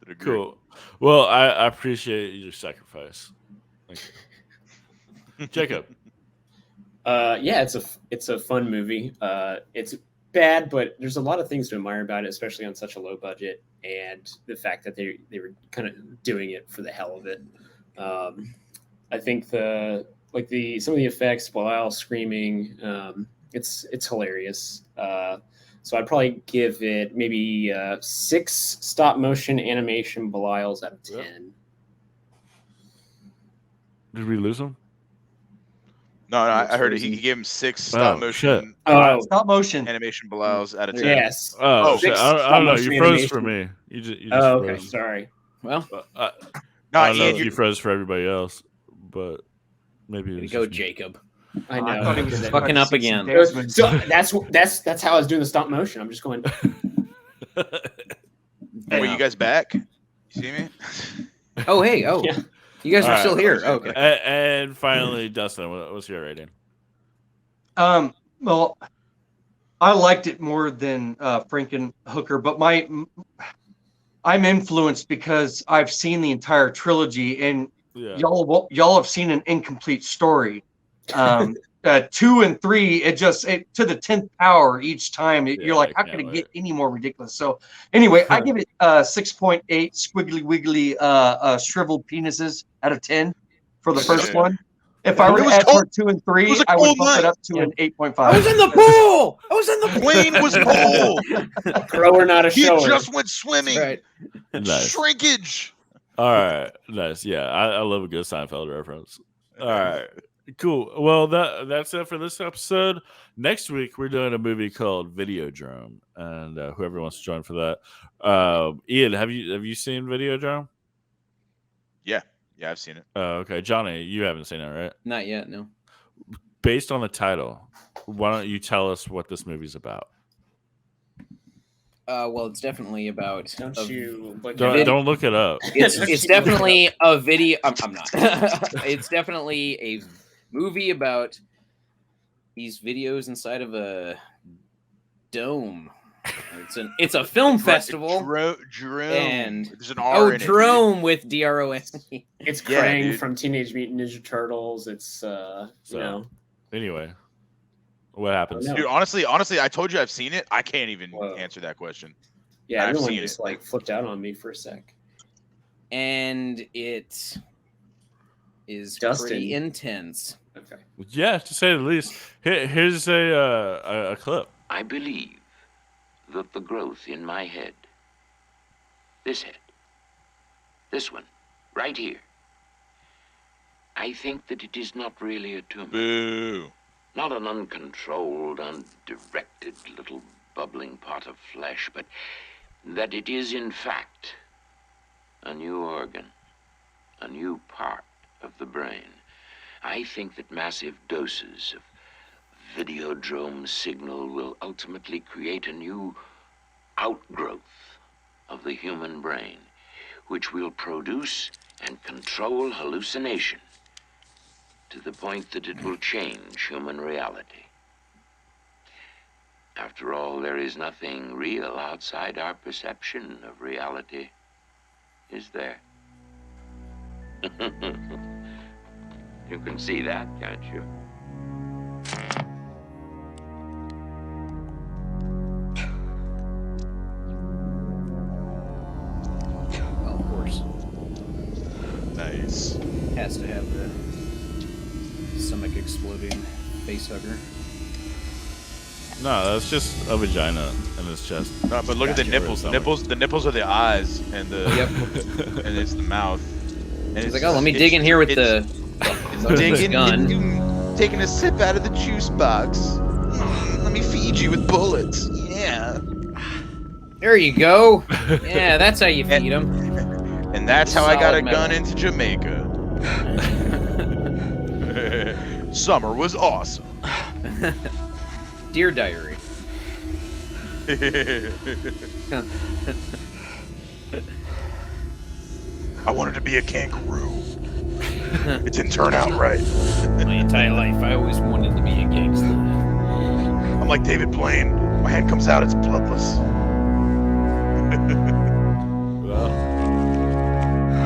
degree. Cool. Well, I appreciate your sacrifice. Thank you. Jacob. Yeah, it's a fun movie. It's bad, but there's a lot of things to admire about it, especially on such a low budget, and the fact that they were kind of doing it for the hell of it. I think some of the effects, Belial screaming, it's hilarious. So I'd probably give it maybe 6 stop motion animation Belials out of 10. Yep. Did we lose him? No, I heard it. frozen. He gave him 6 stop motion shit. Oh, Stop motion. animation Belials out of 10. yes. Oh, Oh, shit. six I don't know. stop-motion You froze animation. for me. You just Oh, okay. froze. Sorry. Well, I No, don't know Ian, if you froze for everybody else, but maybe it way to was go, just me. Jacob. I know. I thought he was just Fucking trying to up see some again. Desmond. So that's how I was doing the stop motion. I'm just going. Wait, you guys back? You see me? Oh, hey. Oh, Yeah. you guys All are right. still here. Okay. And finally, Dustin, what's your rating? Well, I liked it more than Frankenhooker, but I'm influenced because I've seen the entire trilogy, and Yeah. y'all have seen an incomplete story. 2 and 3, it to the 10th power each time. You're like, I how could can't it get any more ridiculous? So anyway, I give it 6.8 squiggly wiggly shriveled penises out of 10 for the first one. If I were It to was add cold. part 2 and 3, It was a I would cold bump night. it up to an 8.5. I was in the pool. I was in the Plane was cold. Grower, not a He shower. just went swimming. Right. Nice. Shrinkage. All right. Nice. Yeah. I love a good Seinfeld reference. All right. Cool. Well, that's it for this episode. Next week we're doing a movie called Videodrome, and whoever wants to join for that. Ian, have you seen Videodrome? Yeah, I've seen it. Okay, Johnny, you haven't seen it, right? Not yet, no. Based on the title, why don't you tell us what this movie's about? Well, it's definitely about. Don't you look Don't look it up. It's definitely a video. I'm not. It's definitely a movie about these videos inside of a dome. It's a film festival. Drone. And there's an R in it. Drome with DROM. It's Yeah, Krang dude. from Teenage Mutant Ninja Turtles. It's you know. Anyway, what happens? No. Dude, honestly, I told you I've seen it. I can't even Whoa. answer that question. Yeah, I've everyone seen just it. like flipped out on me for a sec. And it is Dustin. pretty intense. Okay. Yeah, to say the least. Here's a clip. I believe that the growth in my head, this one, right here, I think that it is not really a tumor. Boo. Not an uncontrolled, undirected little bubbling pot of flesh, but that it is, in fact, a new organ, a new part of the brain. I think that massive doses of Videodrome signal will ultimately create a new outgrowth of the human brain, which will produce and control hallucination to the point that it will change human reality. After all, there is nothing real outside our perception of reality, is there? You can see that, can't you? Well, of course. Nice. Has to have the stomach exploding face hugger. No, that's just a vagina in his chest. No, but look at the Gotcha. nipples. The Stomach. nipples are the eyes, and the Yep. and it's the mouth. And He's like, oh, let me dig in here with the digging, gun. taking a sip out of the juice box. Let me feed you with bullets. Yeah. There you go. Yeah, that's how you feed them. And that's how I got a Solid gun metal. into Jamaica. Summer was awesome. Dear Diary. I wanted to be a kangaroo. It didn't turn out right. My entire life, I always wanted to be a gangster. I'm like David Blaine. My hand comes out, it's bloodless. Well,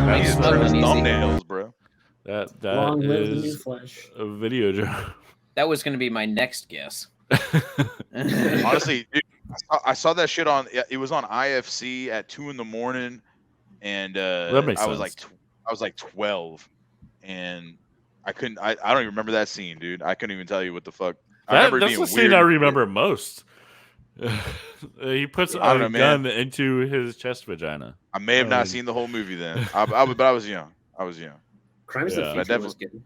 Right, He's smell his and easy. thumbnails, bro. that Long live the new is flesh. a Videodrome. That was going to be my next guess. Honestly, dude, I saw that shit on. It was on IFC at 2 a.m, and That makes I was sense. I was like 12, and I couldn't. I don't even remember that scene, dude. I couldn't even tell you what the fuck. I remember it That's being the scene weird. I remember most. He puts I don't a know, gun man. into his chest vagina. I may have not seen the whole movie then. But I was young. I was young. Crimes Yeah. of the Future was good.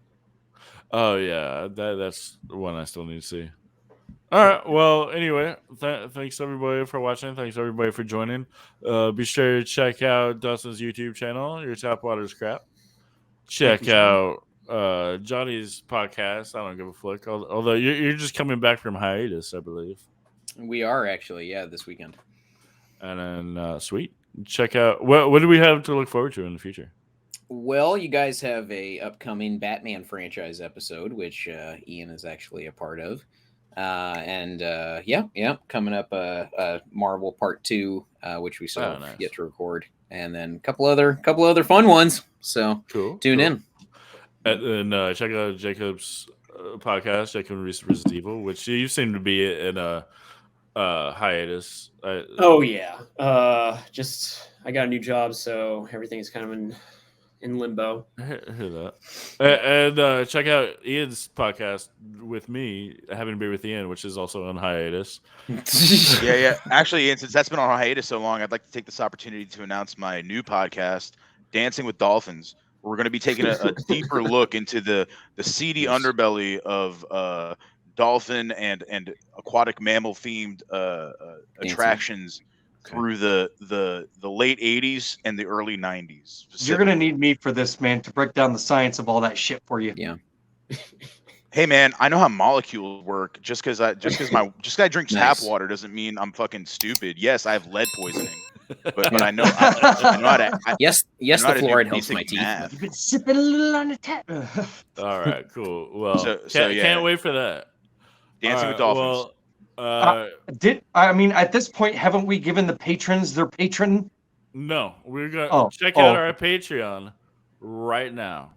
Oh yeah, that's one I still need to see. All right. Well, anyway, thanks everybody for watching. Thanks everybody for joining. Be sure to check out Dustin's YouTube channel, Your Tap Water's Crap. Check out Johnny's podcast. I don't give a flick. Although you're just coming back from hiatus, I believe. We are actually, yeah, this weekend. And then sweet. Check out what do we have to look forward to in the future? Well, you guys have a upcoming Batman franchise episode, which Ian is actually a part of. Yeah, coming up a Marvel Part 2, which we still have yet to record, and then a couple other fun ones. So tune in. And check out Jacob's podcast, Jacob Resident Evil, which you seem to be in a hiatus. Oh yeah, just I got a new job, so everything's kind of in limbo. I hear that. And check out Ian's podcast with me, Having a Beer with Ian, which is also on hiatus. Yeah. Actually, Ian, since that's been on hiatus so long, I'd like to take this opportunity to announce my new podcast, Dancing with Dolphins, We're going to be taking a deeper look into the seedy underbelly of dolphin and aquatic mammal themed attractions through the late 80s and the early 90s. You're gonna need me for this, man, to break down the science of all that shit for you. Yeah. Hey man, I know how molecules work. Just because I drink tap water doesn't mean I'm fucking stupid. Yes, I have lead poisoning, but I know I know how to. Yes, the fluoride helps my teeth. You've been sipping a little on the tap. All right, cool. Well, can't wait for that. Dancing with Dolphins. Well, at this point, haven't we given the patrons their patron? No, we're gonna check out our Patreon right now.